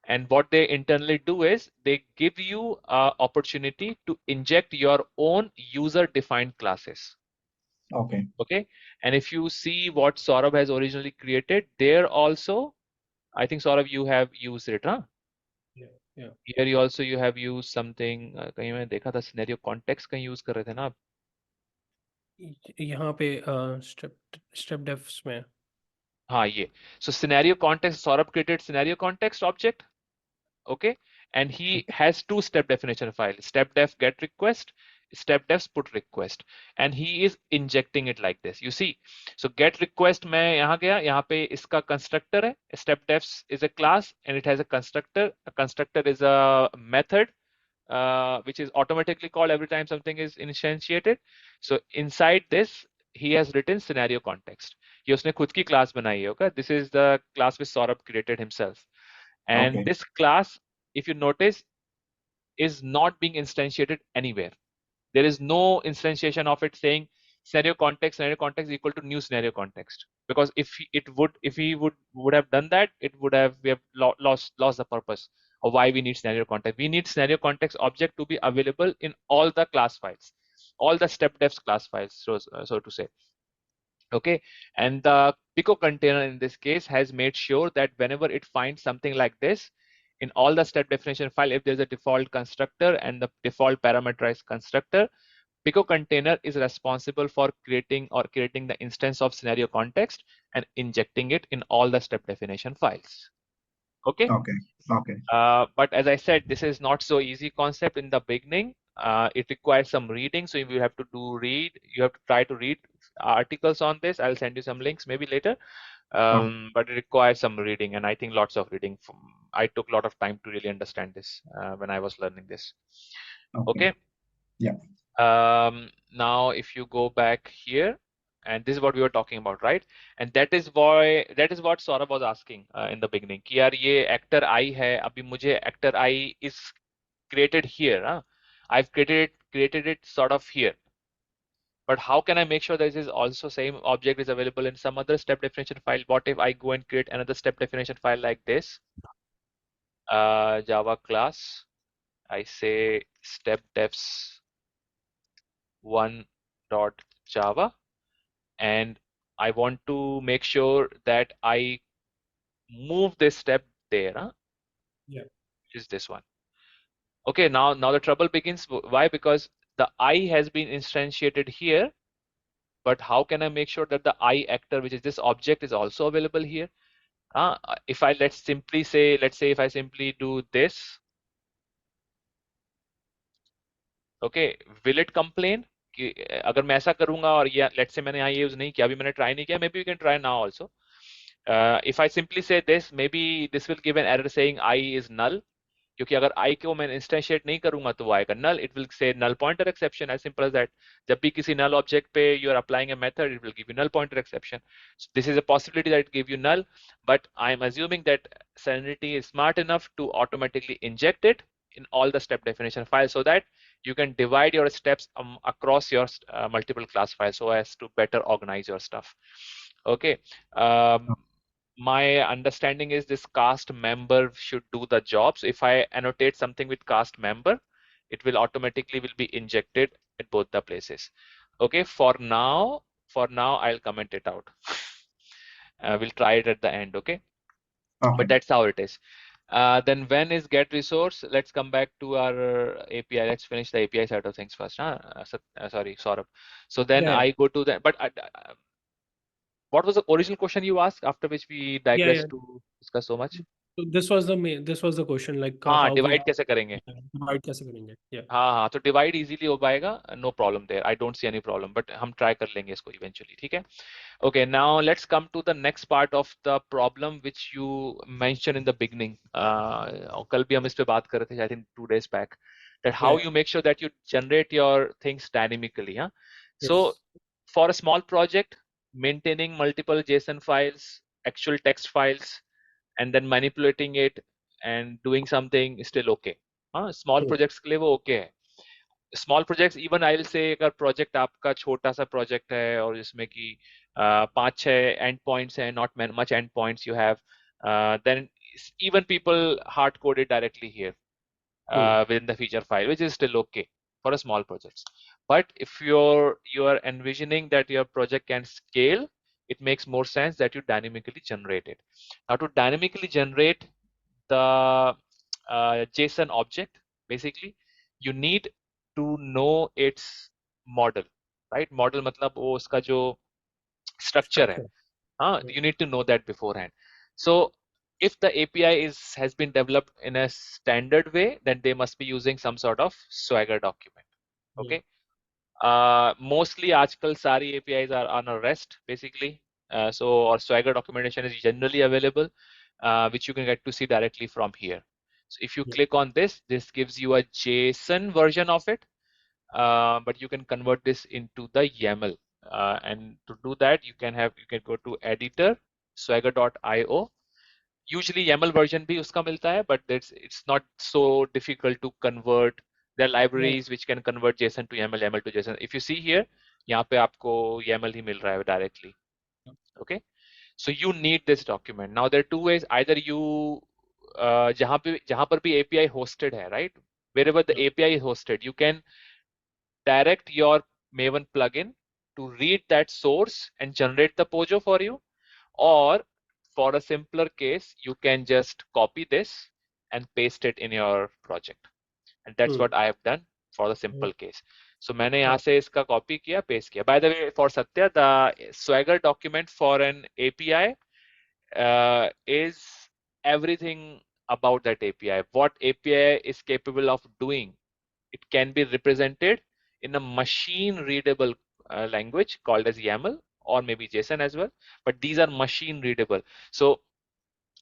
And what they internally do is they give you opportunity to inject your own user defined classes. Okay. Okay, and if you see what Saurabh has originally created, there also, I think Saurabh, you have used it, huh? Yeah. Yeah. Here you also you have used something. कहीं मैंने देखा था scenario context कहीं use कर रहे थे ना आप? यहाँ पे स्टेप डेफ्स में. हाँ ये. So scenario context, Saurabh created scenario context object. Okay, and he has two step definition file, step def get request, step defs put request, and he is injecting it like this. You see, so get request मैं यहाँ गया, यहाँ पे इसका constructor है, step defs is a class and it has a constructor. A constructor is a method which is automatically called every time something is instantiated. So inside this he has written scenario context. ये उसने खुद की class बनाई है. Okay, this is the class which Saurabh created himself, and Okay. this class, if you notice, is not being instantiated anywhere. There is no instantiation of it saying scenario context equal to new scenario context, because if he would have done that, we have lost the purpose of why we need scenario context. We need scenario context object to be available in all the class files, all the step defs class files, so to say. Okay, and the Pico container in this case has made sure that whenever it finds something like this in all the step definition file, if there's a default constructor and the default parameterized constructor, Pico container is responsible for creating the instance of scenario context and injecting it in all the step definition files. Okay. Okay. Okay. But as I said, this is not so easy concept in the beginning. It requires some reading, so you have to you have to try to read articles on this. I'll send you some links maybe later. But it requires some reading, and I think lots of reading. I took a lot of time to really understand this when I was learning this. Okay. Yeah. Now if you go back here, and this is what we were talking about, right? And that is what Saurabh was asking in the beginning कि यार ये actor I है, अभी मुझे actor I is created here, huh? I've created it sort of here, but how can I make sure this is also same object is available in some other step definition file? What if I go and create another step definition file like this, Java class, I say step defs 1.java, and I want to make sure that I move this step there, huh? Yeah. Which is this one. Okay, now the trouble begins. Why? Because the I has been instantiated here, but how can I make sure that the I actor, which is this object, is also available here? If I let's say if I simply do this, okay, will it complain? कि अगर मैं ऐसा करूंगा और ये let's say मैंने यहाँ ये यूज नहीं किया, अभी मैंने ट्राई नहीं किया, maybe we can try now also. If I simply say this, maybe this will give an error saying I is null. क्योंकि अगर I को मैं इंस्टेंशिएट नहीं करूंगा तो वो आएगा null. It will say null pointer exception, as simple as that. जब भी किसी null object पे you are applying a method, it will give you null pointer exception. So this is a possibility that it give you null, but I am assuming that Serenity is smart enough to automatically inject it in all the step definition files so that you can divide your steps across your multiple class files so as to better organize your stuff. Okay. My understanding is this cast member should do the job. So if I annotate something with cast member, it will automatically be injected at both the places. Okay, for now I'll comment it out. We'll try it at the end. Okay, but that's how it is. Then when is get resource? Let's come back to our API. Let's finish the API side of things first. Sorry, Saurabh. So then Yeah. I go to the, but what was the original question you asked, after which we digressed to discuss so much? So this was the question, like हाँ, how we divide कैसे करेंगे? divide कैसे करेंगे? Yeah. हाँ, तो divide easily हो पाएगा, no problem there. I don't see any problem, but हम try कर लेंगे इसको eventually, ठीक है? Okay, now let's come to the next part of the problem which you mentioned in the beginning. कल भी हम इस पे बात कर रहे थे, I think 2 days back, that how Yeah. you make sure that you generate your things dynamically, huh? So Yes. for a small project, maintaining multiple JSON files, actual text files, and then manipulating it and doing something is still okay. Small True. projects के लिए वो okay है. Small projects, even I will say, अगर project आपका छोटा सा project है और जिसमें कि 5-6 endpoints हैं, not much endpoints you have, then even people hard code it directly here within the feature file, which is still okay for a small projects. But if you are envisioning that your project can scale, it makes more sense that you dynamically generate it. Now to dynamically generate the JSON object, basically you need to know its model, right? Model मतलब वो उसका जो structure है, you need to know that beforehand. So if the API has been developed in a standard way, then they must be using some sort of Swagger document. Okay, Mostly आजकल सारी APIs are on a REST basically. So or Swagger documentation is generally available, which you can get to see directly from here. So if you Yeah. click on this, this gives you a JSON version of it, but you can convert this into the YAML. And to do that, you can go to editor swagger.io. Usually YAML version भी उसका मिलता है, but it's not so difficult to convert. There are Yeah. libraries which can convert JSON to YAML, YAML to JSON. If you see here, यहाँ पे आपको YAML ही मिल रहा है directly. Okay, so you need this document. Now there are two ways. Either you जहाँ पर भी API hosted है, right? Wherever the Yeah. API is hosted, you can direct your Maven plugin to read that source and generate the Pojo for you. Or for a simpler case, you can just copy this and paste it in your project. And that's what I have done for the simple case. So मैंने यहाँ से इसका copy किया, paste किया. By the way, for Satya, the Swagger document for an API is everything about that API. What API is capable of doing. It can be represented in a machine readable language called as YAML or maybe JSON as well, but these are machine readable. So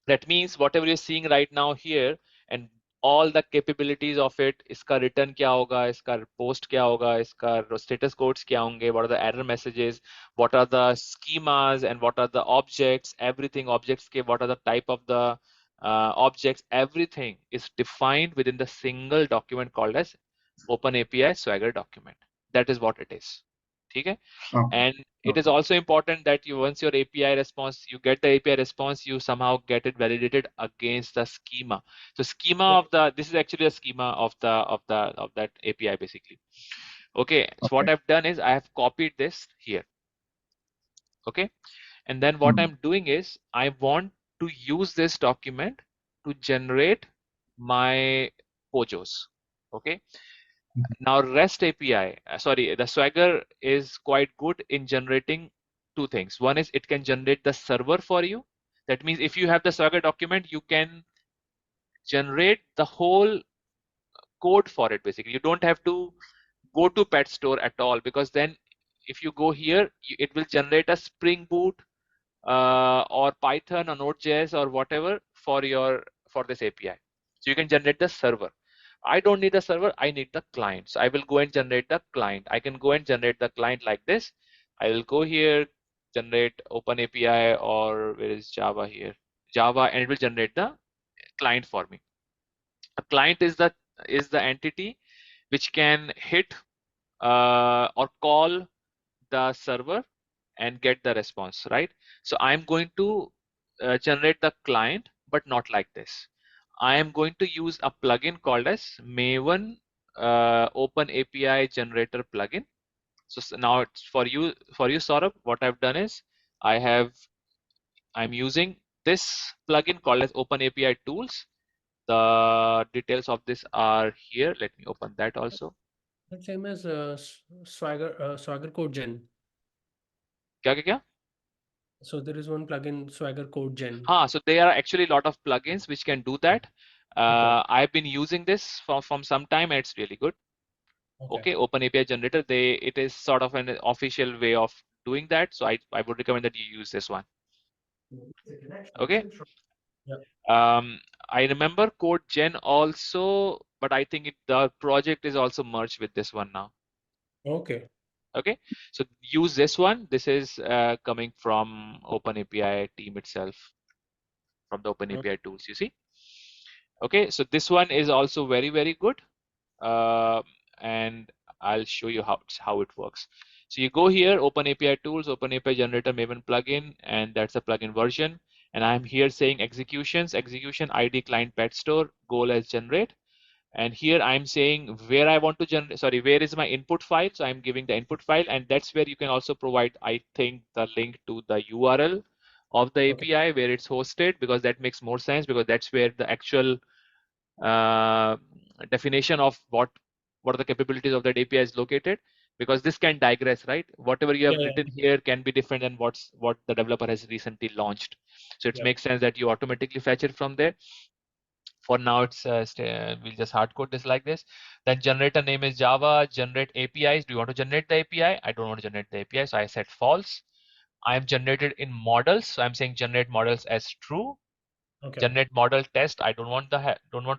that means whatever you're seeing right now here and all the capabilities of it, इसका return क्या होगा, इसका post क्या होगा, इसका status codes क्या होंगे, what are the error messages, what are the schemas and what are the objects, everything objects के, what are the type of the objects, everything is defined within the single document called as OpenAPI Swagger document. That is what it is. ठीक है? Okay. And it is Okay. also important that you, once your API response, you get the API response, you somehow get it validated against the schema. So schema Yeah. of the, this is actually a schema of that API basically. Okay, so what Okay. I've done is I have copied this here. Okay, and then what Mm. I'm doing is I want to use this document to generate my Pojos. Okay, now REST API, sorry, the Swagger is quite good in generating two things. One is it can generate the server for you. That means if you have the Swagger document, you can generate the whole code for it basically. You don't have to go to pet store at all, because then if you go here, it will generate a Spring Boot or Python or Node.js or whatever for this API. So you can generate the server. I don't need the server, I need the client. So I will go and generate the client. I can go and generate the client like this. I will go here, generate OpenAPI, or where is Java here? Java, and it will generate the client for me. A client is the entity which can hit or call the server and get the response, right? So I'm going to generate the client, but not like this. I am going to use a plugin called as Maven Open API Generator plugin. So now it's for you, Saurabh. What I've done is I'm using this plugin called as Open API Tools. The details of this are here. Let me open that also. The same as Swagger Code Gen. क्या क्या क्या? So there is one plugin, Swagger Code Gen. So there are actually a lot of plugins which can do that. Okay. I've been using this from some time and it's really good. Okay. Okay, Open API Generator, it is sort of an official way of doing that. So I would recommend that you use this one. Okay. Yeah. I remember Code Gen also, but I think the project is also merged with this one now. Okay. Okay, so use this one. This is coming from Open API team itself, from the Open API tools, you see. Okay, so this one is also very, very good. And I'll show you how it works. So you go here, Open API tools, Open API generator Maven plugin, and that's the plugin version. And I'm here saying execution ID client pet store, goal as generate. And here I'm saying where I want to generate, sorry, where is my input file? So I'm giving the input file, and that's where you can also provide, I think, the link to the URL of the Okay. API where it's hosted, because that makes more sense, because that's where the actual uh, definition of what are the capabilities of that API is located, because this can digress, right? Whatever you have Yeah. written here can be different than what the developer has recently launched. So it Yeah. makes sense that you automatically fetch it from there. For now, we'll just hard code this like this. Then generator name is Java. Generate APIs. Do you want to generate the API? I don't want to generate the API, so I set false. I am generated in models, so I'm saying generate models as true. Okay. Generate model test. I don't want to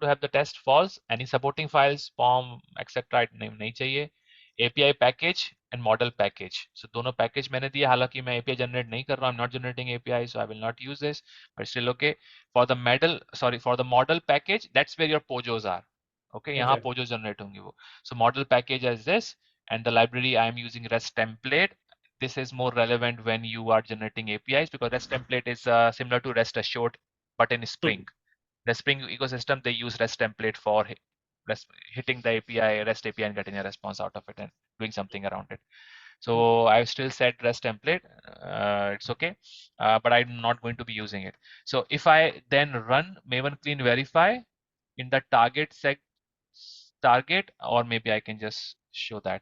have the test false. Any supporting files, form, etc. name नहीं चाहिए. API package and model package. So दोनों package मैंने दिया. हालांकि मैं API generate नहीं कर रहा. I'm not generating API, so I will not use this. But still okay. For the model package, that's where your pojos are. Okay, यहाँ Okay. pojos generate होंगे वो. So model package as this, and the library I am using REST template. This is more relevant when you are generating APIs because REST template is similar to REST assured, but in Spring. The Spring ecosystem, they use REST template for hitting the API, REST API, and getting a response out of it and doing something around it. So I've still set REST template. It's okay, but I'm not going to be using it. So if I then run Maven clean verify in the target, or maybe I can just show that.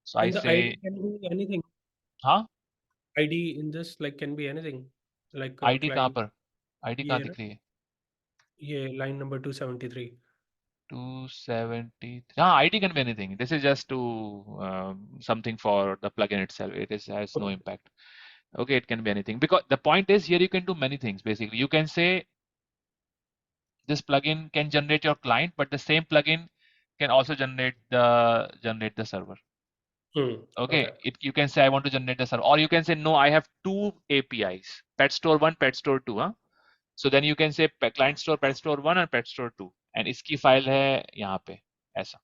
So I And the ID say, can be anything. huh? ID in this like can be anything. Like ID कहाँ client. पर? ID कहाँ Yeah, दिख रही है? yeah, line number 273. 270. ID can be anything. This is just to something for the plugin itself. Has no Okay. impact. Okay, it can be anything because the point is here you can do many things. Basically, you can say this plugin can generate your client, but the same plugin can also generate the server. Okay. Okay, you can say I want to generate the server, or you can say no, I have two APIs, Pet Store 1, Pet Store 2. Huh? So then you can say client store, Pet Store 1 and Pet Store 2, and इसकी file है यहाँ पे ऐसा.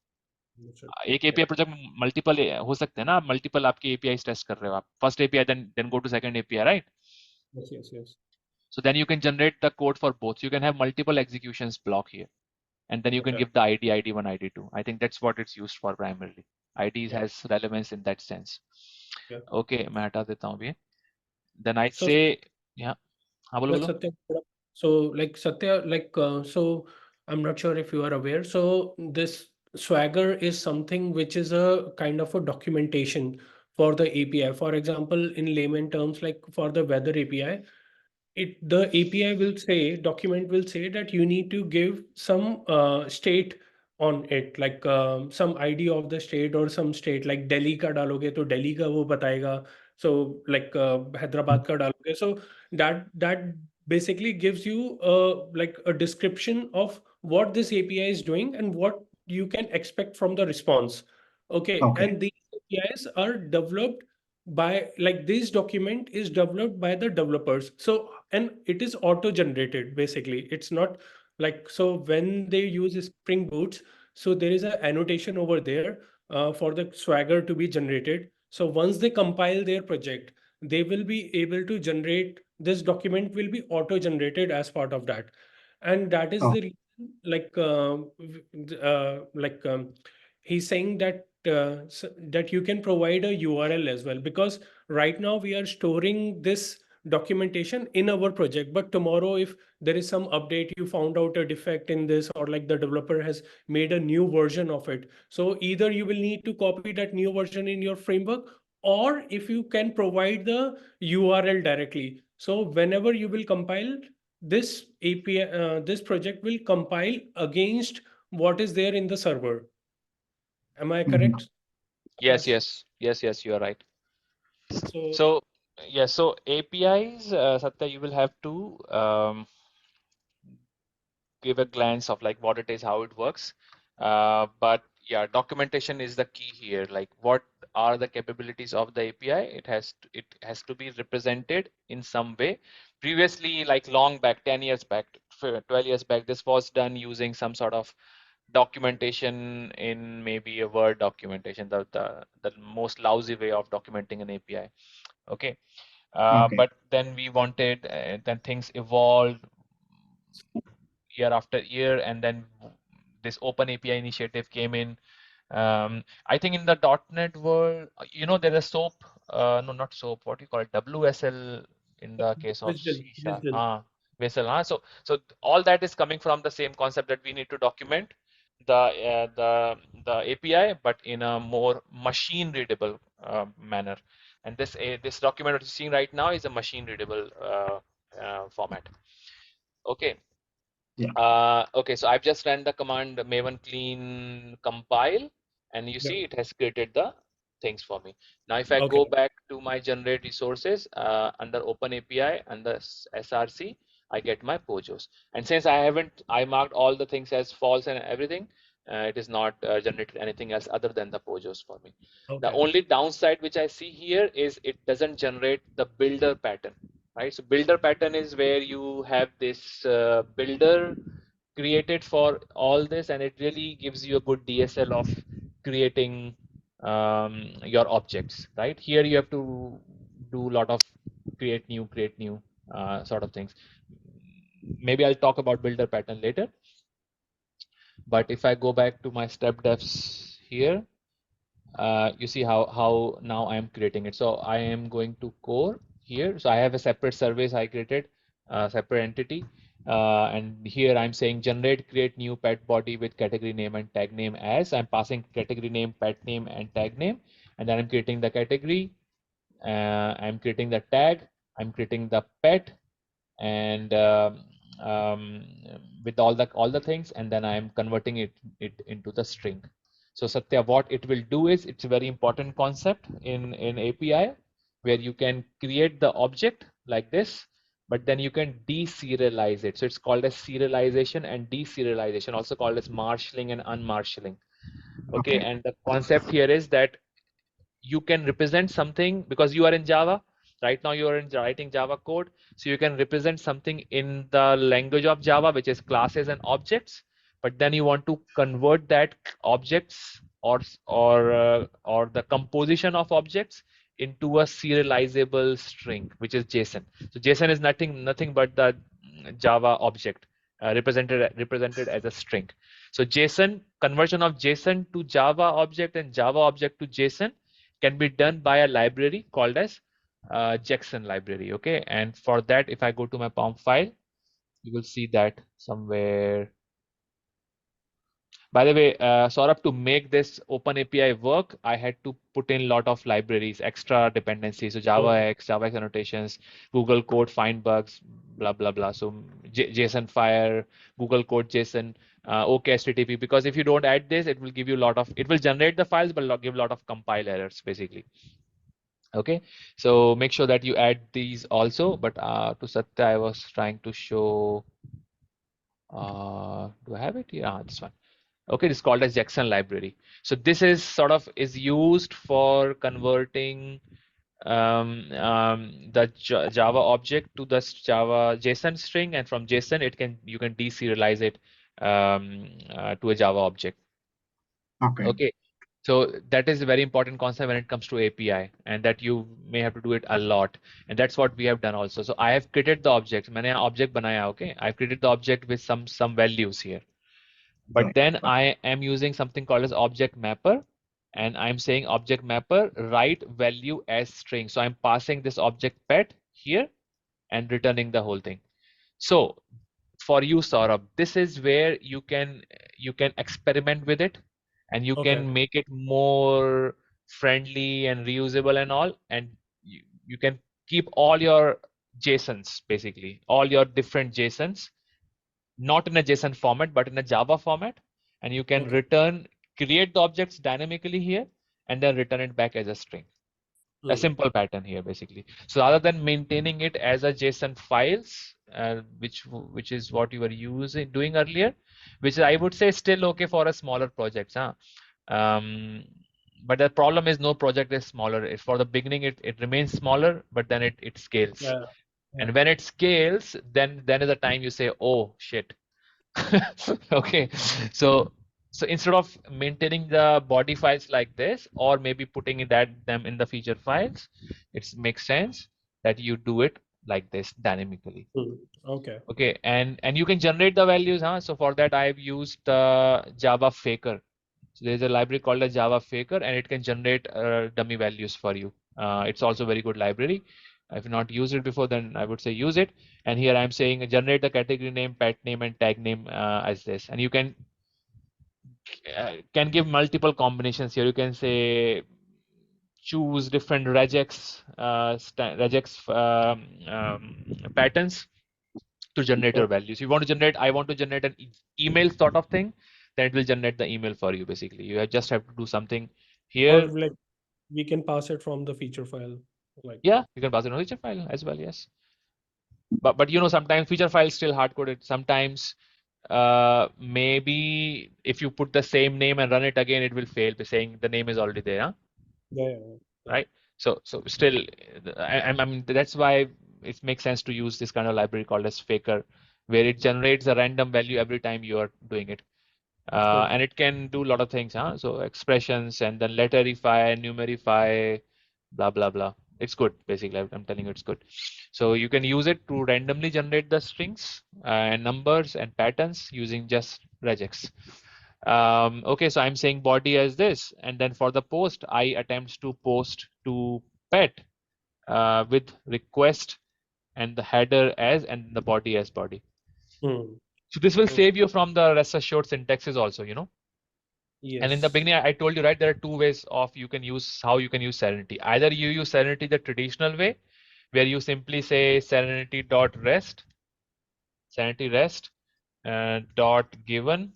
Understood. एक Yeah. API project में multiple हो सकते हैं ना, मल्टीपल आपके एपीआई टेस्ट कर रहे हो आप. First API then go to second API, right? Yes, yes, yes. So then you can generate the code for both. You can have multiple executions block here, and then you can Okay. give the ID, ID1, ID2. I think that's what it's used for primarily. IDs Yeah. has relevance in that sense. Yeah. Okay, मैं हटा देता हूँ अभी. Then I'd So say, yeah. हाँ बोलो like बोलो. Satya, so I'm not sure if you are aware. So this Swagger is something which is a kind of a documentation for the API. For example, in layman terms, like for the weather API, the API will say, document will say that you need to give some state on it, like some ID of the state or some state, like Delhi का डालोगे तो Delhi का वो बताएगा. So like Hyderabad का डालोगे. So that basically gives you like a description of what this API is doing and what you can expect from the response. Okay, Okay. and these APIs are developed by like this document is developed by the developers. So and it is auto generated basically. It's not like so when they use Spring Boots, so there is an annotation over there for the Swagger to be generated. So once they compile their project, they will be able to generate this document will be auto generated as part of that. And that is Oh, the reason he's saying that that you can provide a URL as well, because right now we are storing this documentation in our project, but tomorrow if there is some update, you found out a defect in this, or like the developer has made a new version of it, so either you will need to copy that new version in your framework, or if you can provide the URL directly, so whenever you will compile this API, this project will compile against what is there in the server. Am I mhm. correct? Yes, Yes. yes, yes, yes. You are right. So So yeah, so APIs, Satya, you will have to give a glance of like what it is, how it works. But yeah, documentation is the key here. Like what are the capabilities of the API? It has to be represented in some way. Previously, like long back, 10 years back, 12 years back, this was done using some sort of documentation in maybe a Word documentation, the most lousy way of documenting an API. Okay. Okay. But then we wanted, then things evolved year after year, and then this Open API initiative came in. I think in the .NET world, there is SOAP, no, not SOAP, what do you call it, WSL in the case of Visual, C Sharp, visual. WSL, so all that is coming from the same concept that we need to document the API, but in a more machine readable manner. And this document that you're seeing right now is a machine readable format. Okay. Okay, so I've just ran the command maven clean compile, and you Yeah. see it has created the things for me. Now, if I Okay. go back to my generate resources under Open API under SRC, I get my POJOs. And since I marked all the things as false and everything, it is not generated anything else other than the POJOs for me. The Okay. only downside which I see here is it doesn't generate the builder pattern, right? So builder pattern is where you have this builder created for all this, and it really gives you a good DSL of creating your objects, right? Here you have to do a lot of create new sort of things. Maybe I'll talk about builder pattern later, but if I go back to my step defs here, you see how now I am creating it. So I am going to core here. So I have a separate service I created, separate entity. And here I'm saying generate create new pet body with category name and tag name as. I'm passing category name, pet name, and tag name. And then I'm creating the category. I'm creating the tag. I'm creating the pet, and um, with all the things, and then I am converting it into the string. So Satya, what it will do is, it's a very important concept in API, where you can create the object like this, but then you can deserialize it. So it's called as serialization and deserialization, also called as marshalling and unmarshalling. Okay, Okay. and the concept here is that you can represent something, because you are in Java right now, you are writing Java code, so you can represent something in the language of Java, which is classes and objects, but then you want to convert that objects or the composition of objects into a serializable string, which is JSON. So JSON is nothing but the Java object represented as a string. So JSON conversion of JSON to Java object and Java object to JSON can be done by a library called as Jackson library. Okay, and for that, if I go to my POM file, you will see that somewhere. By the way, Saurabh, to make this Open API work, I had to put in a lot of libraries, extra dependencies. So Oh, Java X annotations, Google Code, find bugs, blah, blah, blah. So JSON Fire, Google Code JSON, OK HTTP. Because if you don't add this, it will give you a lot of, it will generate the files, but give a lot of compile errors, basically. Okay, so make sure that you add these also. But to Satya, I was trying to show, do I have it? Yeah, this one. Okay, it's called as Jackson library. So this is sort of is used for converting the Java object to the Java JSON string, and from JSON you can deserialize it to a Java object. Okay. Okay, so that is a very important concept when it comes to API, and that you may have to do it a lot, and that's what we have done also. So I have created the object. मैंने object बनाया, okay? I've created the object with some values here. But Right. then I am using something called as object mapper, and I'm saying object mapper write value as string. So I'm passing this object pet here and returning the whole thing. So for you, Saurabh, this is where you can experiment with it, and you okay. can make it more friendly and reusable and all, and you can keep all your JSONs, basically all your different JSONs, not in a JSON format, but in a Java format. And you can Okay. create the objects dynamically here, and then return it back as a string. A Hmm. simple pattern here, basically. So rather than maintaining it as a JSON files, which is what you were doing earlier, which I would say is still okay for a smaller projects, huh? But the problem is no project is smaller. For the beginning, it remains smaller, but then it scales. Yeah. Yeah. And when it scales, then is the time you say, oh shit. Okay, so instead of maintaining the body files like this, or maybe putting them in the feature files, it makes sense that you do it like this dynamically. Hmm. Okay. Okay, and you can generate the values, huh? So for that, I've used Java Faker. So there's a library called a Java Faker, and it can generate dummy values for you. It's also a very good library. If not used it before, then I would say use it. And here I'm saying generate the category name, pet name, and tag name as this. And you can give multiple combinations here. You can say choose different regex patterns, to generate your Oh, values. You want to generate, I want to generate an email sort of thing, then it will generate the email for you basically. You just have to do something or here. like we can pass it from the feature file. Like, Yeah, you can pass it on feature file as well, yes. But you know, sometimes feature file is still hard coded. Sometimes maybe if you put the same name and run it again, it will fail by saying the name is already there, huh? yeah, yeah, yeah. Right? So still, I mean that's why it makes sense to use this kind of library called as Faker, where it generates a random value every time you are doing it. Of course. And it can do a lot of things, huh? So expressions and then letterify, numerify, blah blah blah. It's good, basically. I'm telling you, it's good. So you can use it to randomly generate the strings and numbers and patterns using just regex. Okay, so I'm saying body as this, and then for the post, I attempt to post to pet with request and the header as and the body as body. Hmm. So this will Oh, save you from the rest assured syntaxes also, you know. And in the yes. beginning, I told you, right, there are two ways of you can use how you can use Serenity. Either you use Serenity the traditional way, where you simply say Serenity dot rest, Serenity rest dot given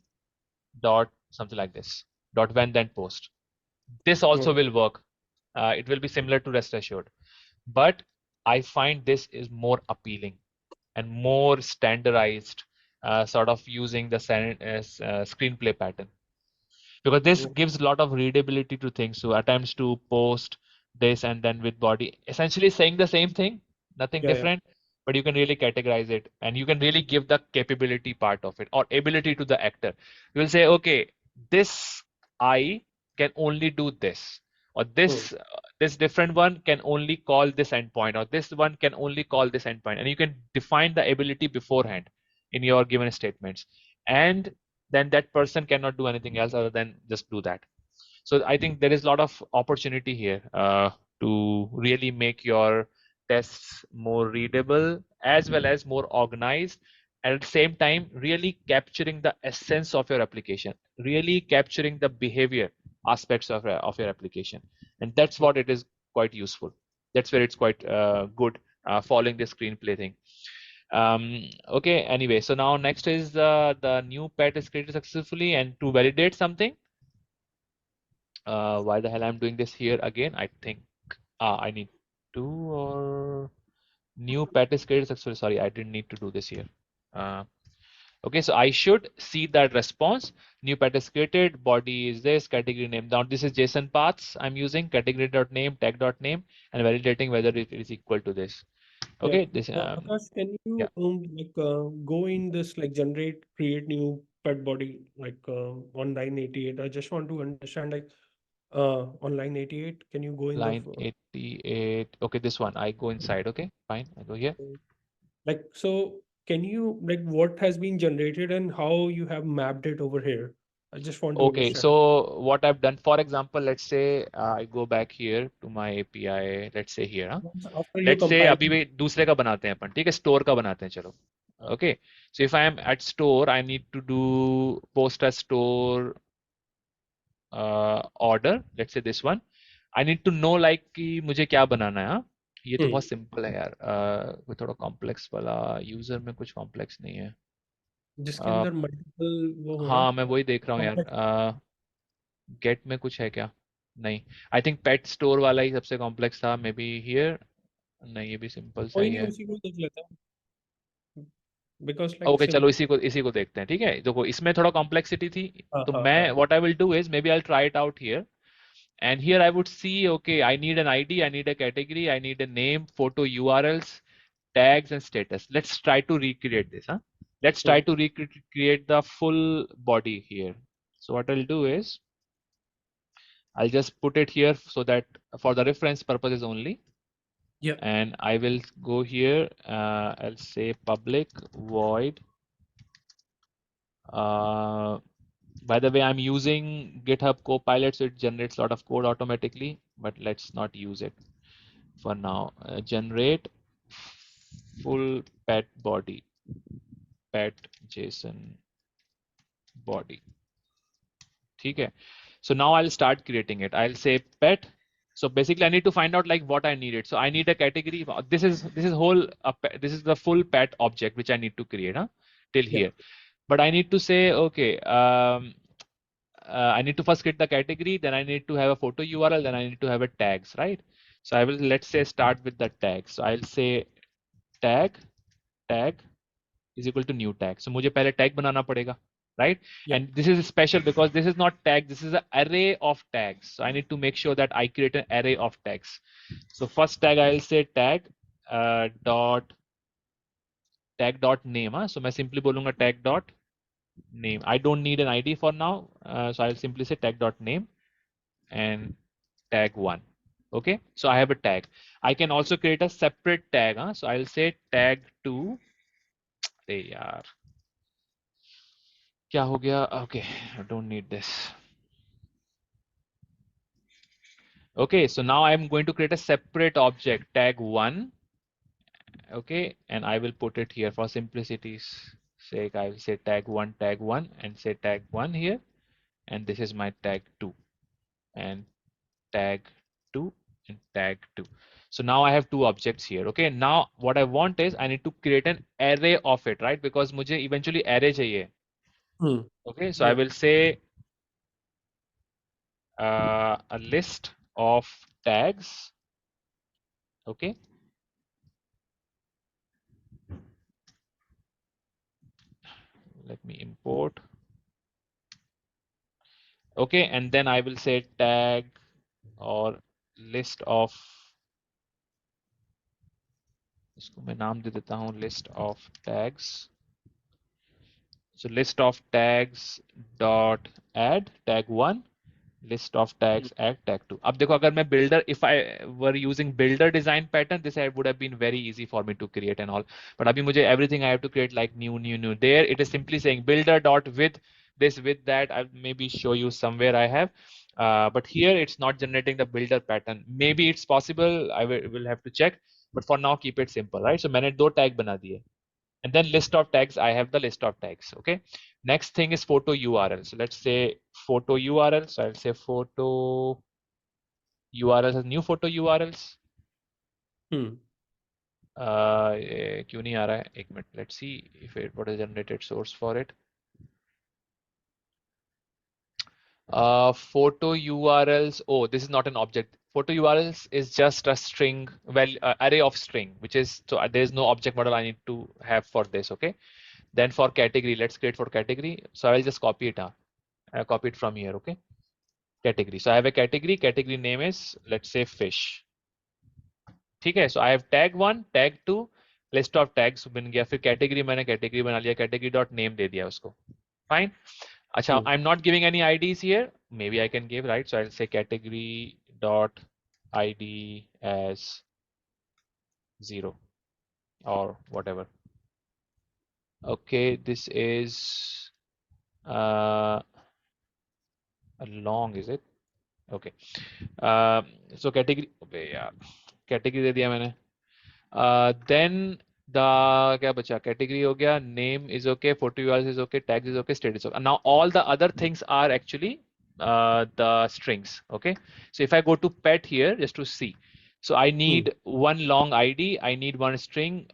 dot something like this, dot when then post. This Hmm. also will work. It will be similar to rest assured, but I find this is more appealing and more standardized, sort of using the screenplay pattern, because this Hmm. gives a lot of readability to things. So attempts to post this and then with body, essentially saying the same thing, nothing Yeah, yeah. different, but you can really categorize it and you can really give the capability part of it or ability to the actor. You will say, okay, this I can only do this, or Hmm. this different one can only call this endpoint, or this one can only call this endpoint, and you can define the ability beforehand in your given statements, and then that person cannot do anything else other than just do that. So I think there is a lot of opportunity here to really make your tests more readable as well as more organized, and at the same time really capturing the essence of your application, really capturing the behavior aspects of your application. And that's what it is quite useful. That's where it's quite good, following the screenplay thing. Okay, anyway, so now next is the new pet is created successfully, and to validate something, why the hell I'm doing this here again? I think I need to, or new pet is created successfully. Sorry, I didn't need to do this here. Uh, okay, so I should see that response. New pet is created, body is this, category name. Now this is JSON paths I'm using, category.name, tag.name, and validating whether it is equal to this. Yeah. Okay, this Akash, can yeah, you like go in this like generate, create new pet body like on line 88? I just want to understand like on line 88, can you go in the line 88. Okay, this one. I go inside. Okay, fine. I go here. like so can you like what has been generated and how you have mapped it over here? I just want to Okay, understand. so what I've done, for example, let's say I go back here to my API, let's say here, huh? Once after you Let's say compile. अभी भी दूसरे का बनाते हैं अपन, ठीक है, store का बनाते हैं, चलो. uh, Okay, so if I am at store, I need to do post a store order, let's say this one. I need to know like कि मुझे क्या बनाना है, हाँ? ये तो बहुत hmm, सिंपल है यार, कोई थोड़ा कॉम्प्लेक्स वाला, यूजर में कुछ कॉम्प्लेक्स नहीं है. जिसके अ, अंदर मल्टीपल वो हो ना हाँ मैं वही देख रहा हूँ यार. complex। गेट में कुछ है क्या? नहीं, आई थिंक पेट स्टोर वाला ही सबसे कॉम्प्लेक्स था, मे बी हियर. नहीं, ये भी सिंपल सा कोई ही नहीं, है. उसी को देख लेते हैं बिकॉज लाइक ओके, चलो सिंपल। इसी को देखते हैं, ठीक है. देखो इसमें थोड़ा कॉम्प्लेक्सिटी थी, हाँ तो हाँ मैं हाँ। What I will do is, maybe I try it out here. And here I would see, okay, I need an ID, I need a category, I need a name, photo, URLs, tags, and status. Let's try to recreate this, huh? Let's try hmm, to recreate the full body here. So what I'll do is, I'll just put it here so that for the reference purposes only. yeah, And I will go here. I'll say public void. By the way, I'm using GitHub Copilot, so it generates a lot of code automatically, but let's not use it for now. Generate full pet body, pet JSON body. Okay. So now I'll start creating it. I'll say pet. So basically, I need to find out like what I needed. So I need a category. This is this is the full pet object which I need to create, huh? Till Yeah. here. But I need to say, okay, I need to first create the category, then I need to have a photo URL, then I need to have a tags, right? So I will, let's say, start with the tag. So I'll say tag is equal to new tag. So मुझे पहले tag बनाना पड़ेगा, right? Yeah. And this is special because this is not tag, this is an array of tags. So I need to make sure that I create an array of tags. So first tag I'll say tag dot tag dot name. So मैं simply बोलूँगा tag dot name. I don't need an ID for now, so I'll simply say tag dot name and tag one. Okay, so I have a tag. I can also create a separate tag. So I'll say tag two. अरे यार क्या हो गया? Okay, I don't need this. Okay, so now I'm going to create a separate object tag one. Okay, and I will put it here for simplicity's sake. I will say tag one and say tag one here, and this is my tag two and tag two and tag two. So now I have two objects here. Okay, now what I want is I need to create an array of it, right? Because मुझे eventually array चाहिए. Hmm. Okay, so I Yeah. will say a list of tags. Okay, let me import. Okay, and then I will say tag or list of, इसको मैं नाम दे देता हूँ list of tags. So list of tags dot add tag one, list of Hmm. tags add tag two. अब देखो अगर मैं builder, if I were using builder design pattern, this would have been very easy for me to create and all. But अभी मुझे everything I have to create like new. There it is simply saying builder dot with this with that. I'll maybe show you somewhere I have. But here it's not generating the builder pattern. Maybe it's possible. I will have to check. But for now, keep it simple, right? So मैंने दो tag बना दिए. And then list of tags, I have the list of tags. Okay. Next thing is photo URL. So let's say photo URL. So I'll say photo URL as new photo URLs. Hmm. क्यों नहीं आ रहा है? एक minute. Let's see if it what is generated source for it. Photo URLs. Oh, this is not an object. Photo URLs is just a string, well, array of string, which is, so there is no object model I need to have for this. Okay. Then for category, let's create for category. So I will just copy it. I copy it from here. Okay. Category. So I have a category. Category name is, let's say, fish. ठीक है. So I have tag one, tag two, list of tags बन गया. फिर category मैंने category बना लिया. Category dot name दे दिया उसको. Fine. अच्छा, Hmm. I'm not giving any IDs here. Maybe I can give, right? So I'll say category dot ID as 0 or whatever. Okay, this is uh, long, is it? Okay. So category, अबे यार, category दे दिया मैंने. Then the क्या बचा? Category हो गया, name is okay, photo URL is okay, tags is okay, status okay. Now all the other things are actually the strings. Okay. So if I go to pet here just to see, so I Hmm. need one long ID, I need one string,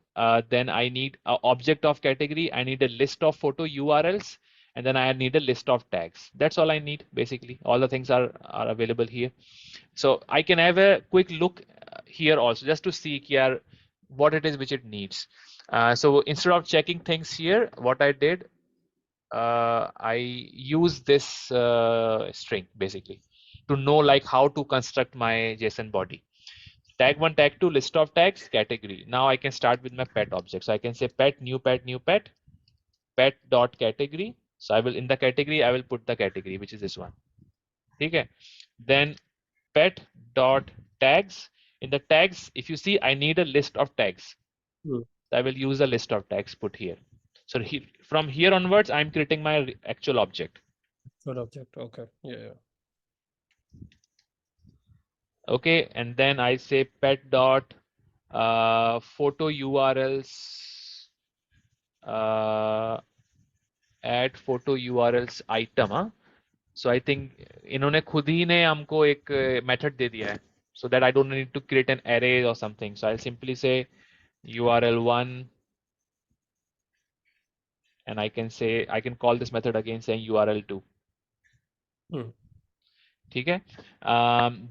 then I need an object of category, I need a list of photo URLs, and then I need a list of tags. That's all I need basically. All the things are available here. So I can have a quick look here also just to see here what it is which it needs. So instead of checking things here, what I did, I use this string basically to know like how to construct my JSON body. Tag one, tag two, list of tags, category. Now I can start with my pet object. So I can say pet, new pet, new pet, pet dot category. So I will, in the category, I will put the category, which is this one. Okay. Then pet dot tags. In the tags, if you see, I need a list of tags. Hmm. I will use a list of tags put here. So from here onwards, I'm creating my actual object. Good object. Okay. Yeah. Okay, and then I say pet dot photo URLs add photo URLs item. So I think इन्होंने खुद ही ने हमको एक method दे दिया है. so that I don't need to create an array or something. So I'll simply say URL1, and I can call this method again saying URL2. ठीक है.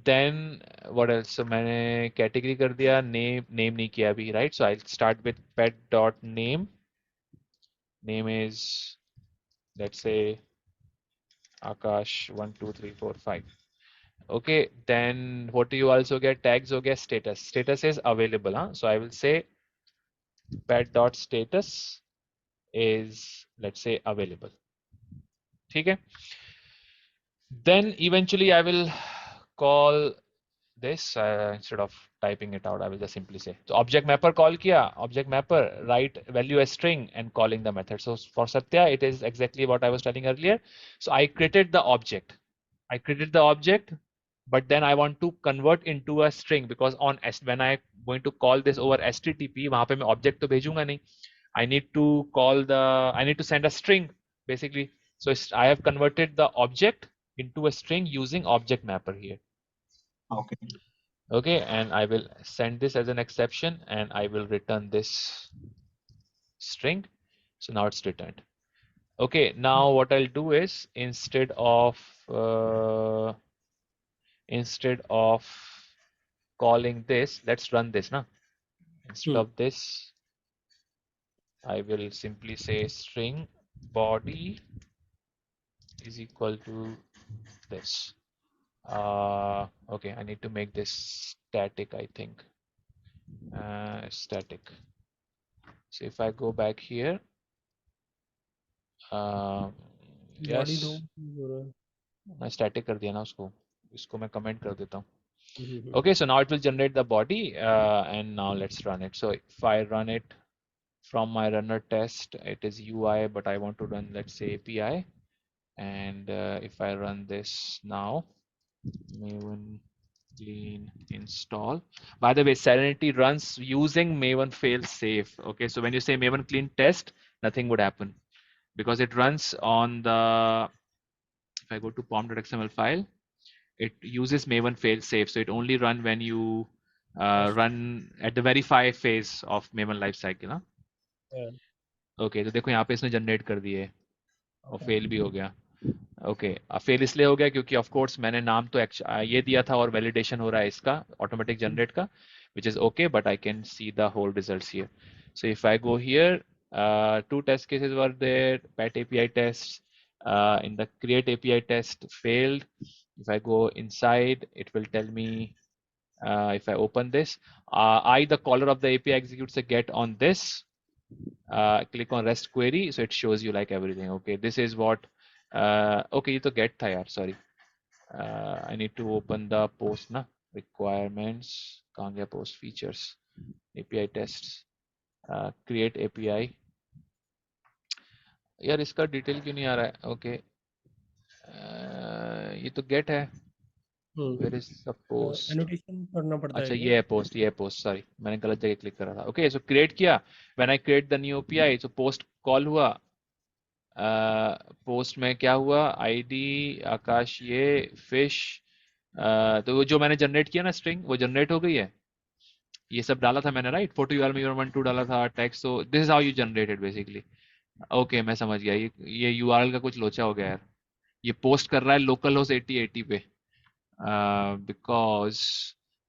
Then what else? So मैंने category कर दिया, name नहीं किया अभी, right? So I'll start with pet dot name. Name is, let's say, Akash 1 2 3 4 5. Okay, then what do you also get? Tags हो गया, status. Status is available, huh? So I will say pet dot status is, let's say, available. ठीक है. Then eventually I will call this instead of typing it out. I will just simply say, so object mapper call kiya, object mapper write value as string and calling the method. So for Satya it is exactly what I was telling earlier. So I created the object, but then I want to convert into a string, because on when I going to call this over HTTP, वहां पे मैं object तो भेजूंगा नहीं. I need to send a string basically. So I have converted the object into a string using object mapper here. Okay. Okay, and I will send this as an exception, and I will return this string. So now it's returned. Okay, now what I'll do is uh, instead of calling this, let's run this now. Instead of this, I will simply say string body is equal to this. Okay, I need to make this static, I think. Static. So if I go back here, body दो yes, हो रहा है. मैं static कर दिया ना उसको, इसको मैं comment कर देता हूँ. हम्म. Okay, so now it will generate the body, and now let's run it. So if I run it from my runner test, it is UI, but I want to run, let's say, API. And if I run this now, Maven clean install. By the way, Serenity runs using Maven fail safe. Okay, so when you say Maven clean test, nothing would happen, because it runs on the, if I go to pom.xml file, it uses Maven fail safe. So it only run when you run at the verify phase of Maven lifecycle. Huh? Yeah. Okay, तो देखो यहाँ पे इसने generate कर दिए और fail भी हो गया. ओके, फेल इसलिए हो गया क्योंकि ऑफ कोर्स मैंने नाम तो ये दिया था और वैलिडेशन हो रहा है इसका ऑटोमेटिक जनरेट का, which is okay, but I can see the whole results here. So if I go here, two test cases were there, pet API tests, in the create API test failed. If I go inside, it will tell me, if I open this, the caller of the API executes a get on this, click on REST query, so it shows you like everything. Okay, this is what, okay, ये तो get था यार, sorry. I need to open the post ना, requirements, कहाँ गया post features, API tests, create API. यार इसका detail क्यों नहीं आ रहा है? ओके, ये तो get है. Where is the post? Annotation करना पड़ता है अच्छा, क्या? ये है post, सॉरी मैंने गलत जगह क्लिक करा था. ओके, सो क्रिएट किया, when I create the new API, so post call हुआ. पोस्ट में क्या हुआ, आईडी आकाश, ये फिश, तो वो जो मैंने जनरेट किया ना स्ट्रिंग, वो जनरेट हो गई है. ये सब डाला था मैंने, राइट, फोटो यूआरएल में 1 2 डाला था, टेक्स्ट. तो this is how you generated basically. Okay, मैं समझ गया. ये यूआरएल का कुछ लोचा हो गया यार. ये पोस्ट कर रहा है लोकल होस्ट 8080 पे, बिकॉज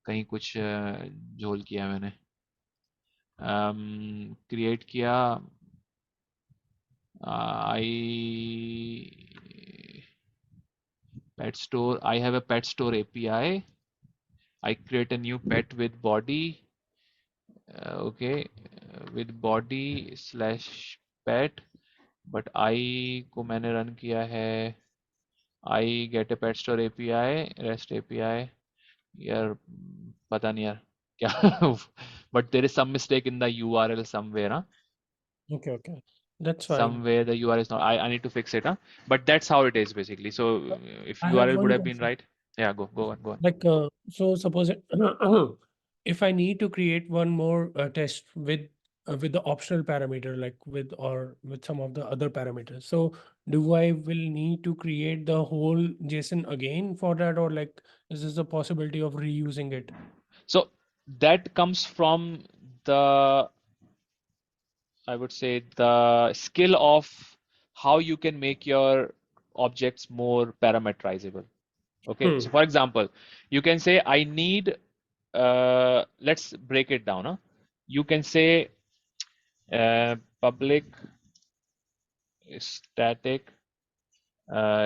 कहीं कुछ झोल किया मैंने. क्रिएट किया, pet store, I have a pet store API. I create a new pet with body, okay, with body slash pet, but I को मैंने रन किया है, I get a pet store API, REST API. यार पता नहीं यार क्या, but there is some mistake in the URL somewhere, huh? Okay, that's fine. Somewhere the URL is not, I need to fix it, huh? But that's how it is basically. So if I have URL would one have been question. right, yeah, go on. Like, so suppose if I need to create one more test with with the optional parameter, like with some of the other parameters. So do I will need to create the whole JSON again for that, or like is this a possibility of reusing it? So that comes from the, I would say, the skill of how you can make your objects more parameterizable. Okay, so for example, you can say I need, let's break it down. Huh? You can say public static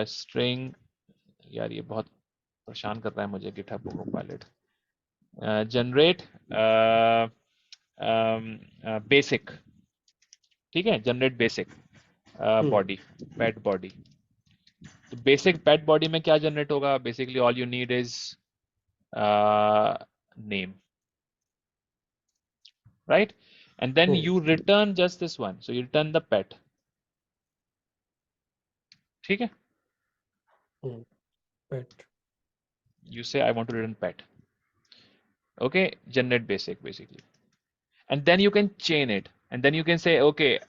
string, यार ये बहुत परेशान कर रहा है मुझे GitHub Copilot. Generate basic, ठीक है, generate basic body, pet body. तो basic pet body में क्या generate होगा? Basically all you need is name, right? And then you return just this one. So you return the pet. ठीक है? Pet. You say I want to return pet. Okay, generate basic basically. And then you can chain it. And then you can say, okay,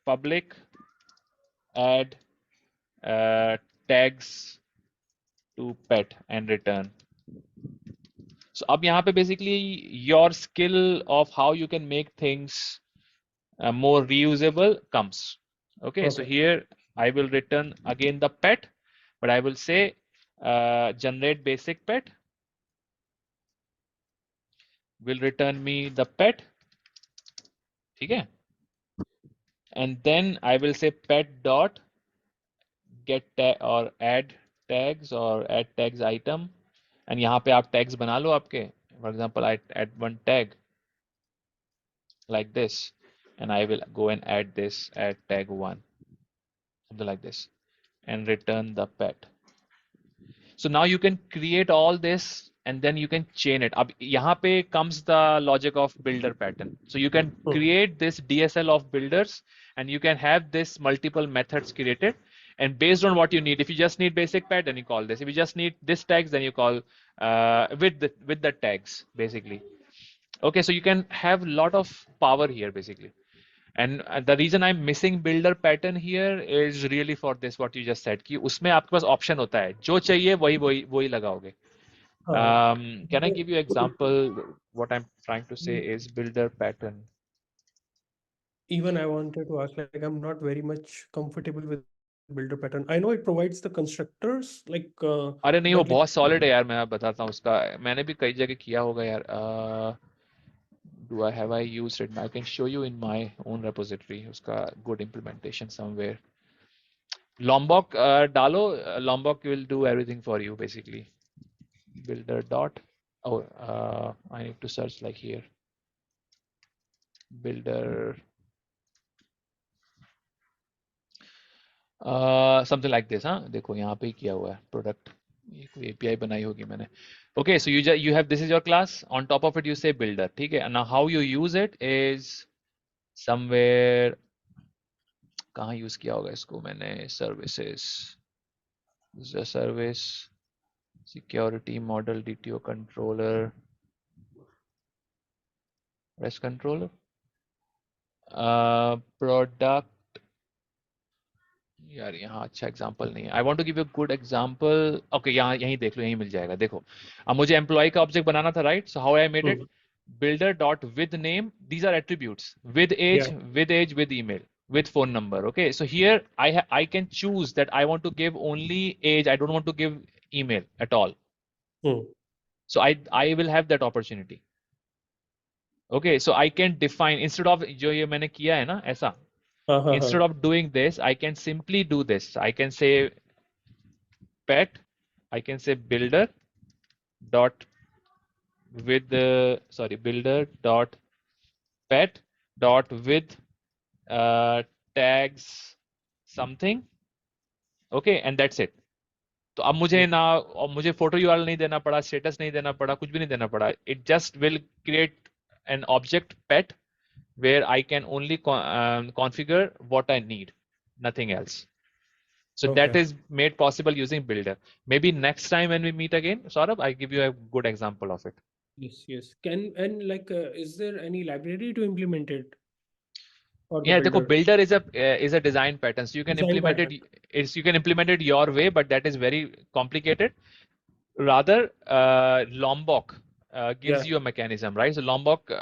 public add tags to pet and return. So अब यहाँ पे basically your skill of how you can make things more reusable comes. Okay, so here I will return again the pet, but I will say generate basic pet will return me the pet. ठीक है? And then I will say pet dot get tag or add tags or add tags item. And यहाँ पे आप tags बना लो आपके. For example, I add one tag like this, and I will go and add this, add tag 1, something like this, and return the pet. So now you can create all this and then you can chain it. अब यहाँ पे comes the logic of builder pattern. So you can create this DSL of builders and you can have this multiple methods created, and based on what you need. If you just need basic pet, then you call this. If you just need this tags, then you call with the tags basically. Okay, so you can have a lot of power here basically. And the reason I'm missing builder pattern here is really for this what you just said कि उसमें आपके पास option होता है जो चाहिए वही लगाओगे. Can I give you example? What I'm trying to say is builder pattern. Even I wanted to ask, like, I'm not very much comfortable with builder pattern. I know it provides the constructors, like अरे नहीं, वो that बहुत solid है यार. मैं बताता हूँ उसका. मैंने भी कई जगह किया होगा यार. Have I used it? I can show you in my own repository. उसका good implementation somewhere. Lombok डालो. Lombok will do everything for you basically. Builder dot. Oh, I need to search like here. Builder. Something like this, हाँ. देखो यहाँ पे ही किया हुआ है product. ये कोई API बनाई होगी मैंने. Okay, so you have, this is your class. On top of it, you say builder. ठीक है. And now how you use it is somewhere. कहाँ use किया होगा इसको मैंने? Services. This is a service. Security model DTO controller. REST controller. Product. यार यहाँ अच्छा एग्जांपल नहीं है. I want to give you good example. Okay, यहाँ यहीं देख लो, यहीं मिल जाएगा. देखो अब मुझे एम्प्लॉय का ऑब्जेक्ट बनाना था, right? So how I made it? builder dot with name, these are attributes, with age, with email, with phone number. Okay, so here I can choose that I want to give only age, I don't want to give email at all. So I will have that opportunity. Okay, so I can define, instead of जो ये मैंने किया है ना ऐसा, instead of doing this, I can simply do this. I can say pet, I can say builder dot with builder dot pet dot with tags something. Okay, and that's it. तो अब मुझे ना, और मुझे फोटो यूआरएल नहीं देना पड़ा, status नहीं देना पड़ा, कुछ भी नहीं देना पड़ा. It just will create an object pet where I can only configure what I need, nothing else. So that is made possible using builder. Maybe next time when we meet again, Saurabh, I give you a good example of it. Yes, yes. Can and is there any library to implement it for the Yeah, देखो, builder builder is a design pattern, so you can design implement pattern? it. You can implement it your way, but that is very complicated. Rather, Lombok gives Yeah. you a mechanism, right? So Lombok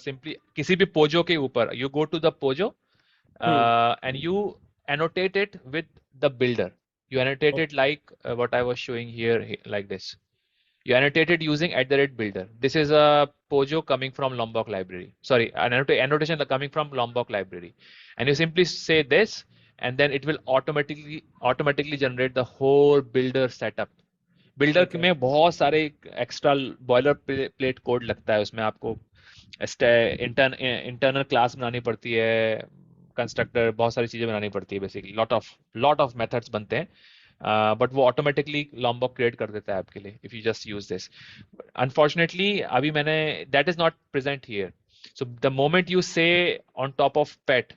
simply किसी भी Pozzo के ऊपर you go to the pojo Hmm. and you annotate it with the builder. You annotate Okay. it like what I was showing here, like this. You annotate it using @builder. This is a Pojo coming from Lombok library. Sorry, an annotation coming from Lombok library. And you simply say this, and then it will automatically generate the whole builder setup. Builder Okay. में बहुत सारे extra boiler plate code लगता है उसमें आपको internal class बनानी पड़ती है कंस्ट्रक्टर बहुत सारी चीजें बनानी पड़ती है बेसिकली लॉट ऑफ मेथड्स बनते हैं बट वो ऑटोमेटिकली लॉम्बॉक क्रिएट कर देता है आपके लिए if you just use this unfortunately अभी मैंने that is not present here so the moment you say on top of pet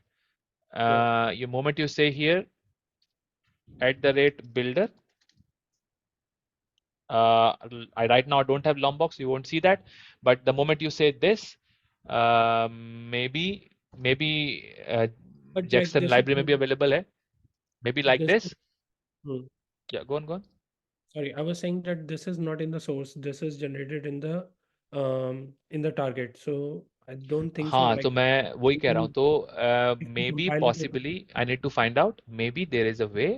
Yeah. you moment you say here @builder right now I don't have Lombok, so you won't see that. But the moment you say this, maybe But like Jackson this is library may be available. Hai. Maybe like this. this. Hmm. Yeah, go on, go on. Sorry, I was saying that this is not in the source. This is generated in the target. So I don't think so. हाँ, तो मैं वही We कह रहा हूँ. can तो we can maybe compile it. possibly I need to find out. Maybe there is a way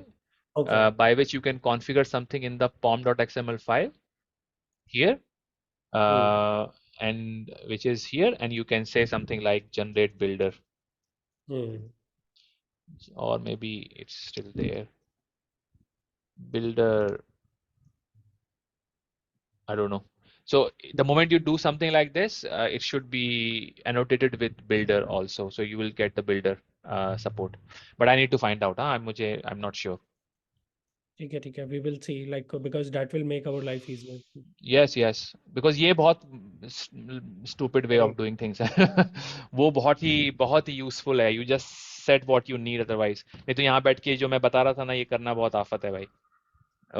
Okay. by which you can configure something in the pom.xml file here, Hmm. uh, and which is here, and you can say something like generate builder, Hmm. or maybe it's still there. Builder, I don't know. So the moment you do something like this, it should be annotated with builder also. So you will get the builder support. But I need to find out. I'm not sure. ठीक है. We will see because that will make our life easier. Yes, yes. Because ये बहुत stupid way of Correct. doing things है. वो बहुत ही useful है. You just set what you need otherwise. नहीं तो यहाँ बैठ के जो मैं बता रहा था ना ये करना बहुत आफत है भाई.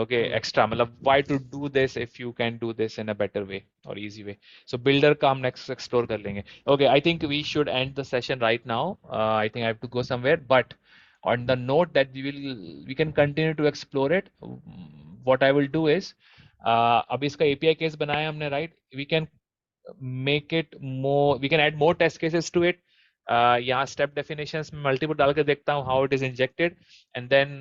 Okay, Hmm. extra मतलब why to do this if you can do this in a better way or easy way. So builder का हम next explore कर लेंगे. Okay, I think we should end the session right now. I think I have to go somewhere, but on the note that we can continue to explore it. What I will do is अब इसका API case बनाया हमने, right? We can make it more, we can add more test cases to it. यहाँ step definitions में multiple डाल के देखता हूँ how it is injected, and then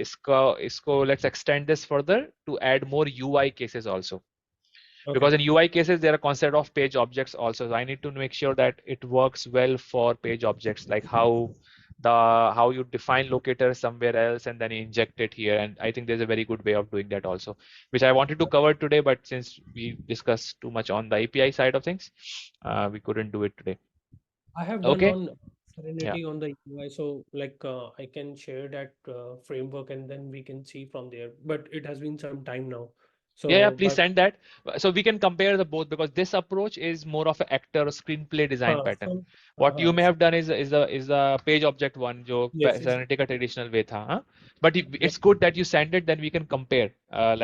इसको let's extend this further to add more UI cases also, because Okay. in UI cases there are concept of page objects also. So I need to make sure that it works well for page objects, like how you define locator somewhere else and then inject it here. And I think there's a very good way of doing that also, which I wanted to cover today, but since we discussed too much on the API side of things, we couldn't do it today. I have done Okay. on Yeah. Serenity on the UI, so I can share that framework and then we can see from there. But it has been some time now. Yeah, So, please but send that. So we can compare the both, because this approach is more of an actor screenplay design pattern. so What you may so have done is a page object one, जो yes, yes, Serenity का traditional way था, huh? But yeah, it's good that you send it, then we can compare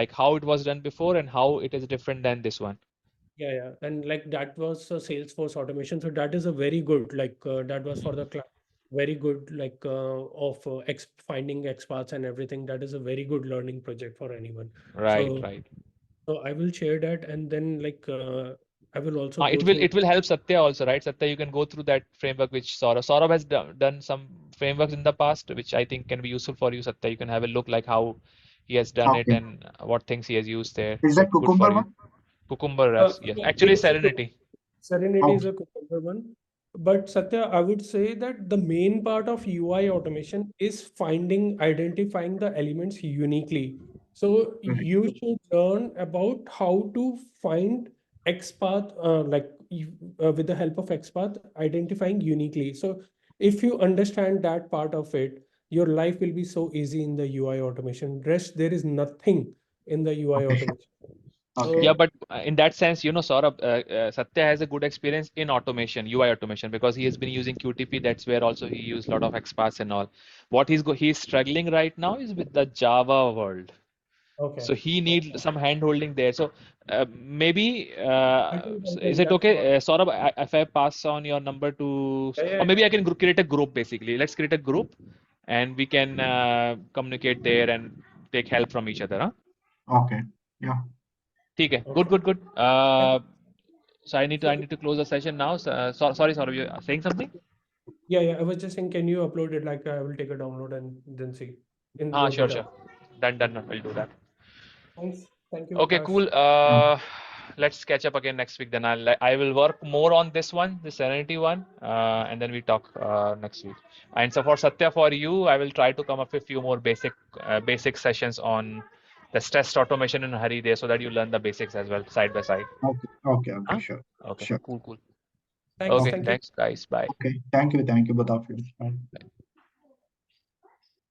like how it was done before and how it is different than this one. yeah, yeah. And like that was a Salesforce automation. So that is a very good, that was for the very good, of finding experts and everything. That is a very good learning project for anyone. Right, So, right. so I will share that and then I will also It go will through. it will help Satya also, right? Satya, you can go through that framework which Saurabh has done some frameworks in the past, which I think can be useful for you, Satya. You can have a look like how he has done it Okay. and what things he has used there. Is So that good for cucumber you. one? Cucumber wraps, yes. Yeah, Actually, it's Serenity. Serenity is Okay. a cucumber one. But Satya, I would say that the main part of UI automation is identifying the elements uniquely. So Correct. you should learn about how to find XPath, with the help of XPath, identifying uniquely. So if you understand that part of it, your life will be so easy in the UI automation. Rest, there is nothing in the UI Okay. automation. Okay. Yeah, So but in that sense, Saurabh, Satya has a good experience in automation, UI automation, because he has been using QTP. That's where also he used a lot of XPaths and all. What he's struggling right now is with the Java world. Okay. So he needs some hand holding there. So maybe I think is then it that's okay, what. Saurabh, if I pass on your number to, Yeah, or yeah, maybe I can create a group basically. Let's create a group and we can communicate there and take help from each other. Huh? Okay. Yeah. ठीक है. yeah. Good, Okay. good, good. And So I need to close the session now. Sorry, Saurabh, you are saying something? yeah, yeah. I was just saying, can you upload it? Like, I will take a download and then see in Ah, your sure, GitHub. sure. Done. We'll do that. Thanks. Thank you, Okay, Vikas. cool. Let's catch up again next week. Then I will work more on this one, the Serenity one, and then we talk next week. And so for Satya, for you, I will try to come up with a few more basic sessions on the stress automation in Hari there, so that you learn the basics as well, side by side. Okay. Okay. Okay. Huh? Sure. Okay, Sure. cool. Thanks. Okay, Okay. Thank you. thanks, guys. Bye. Okay. Thank you. Thank you both of you. Bye.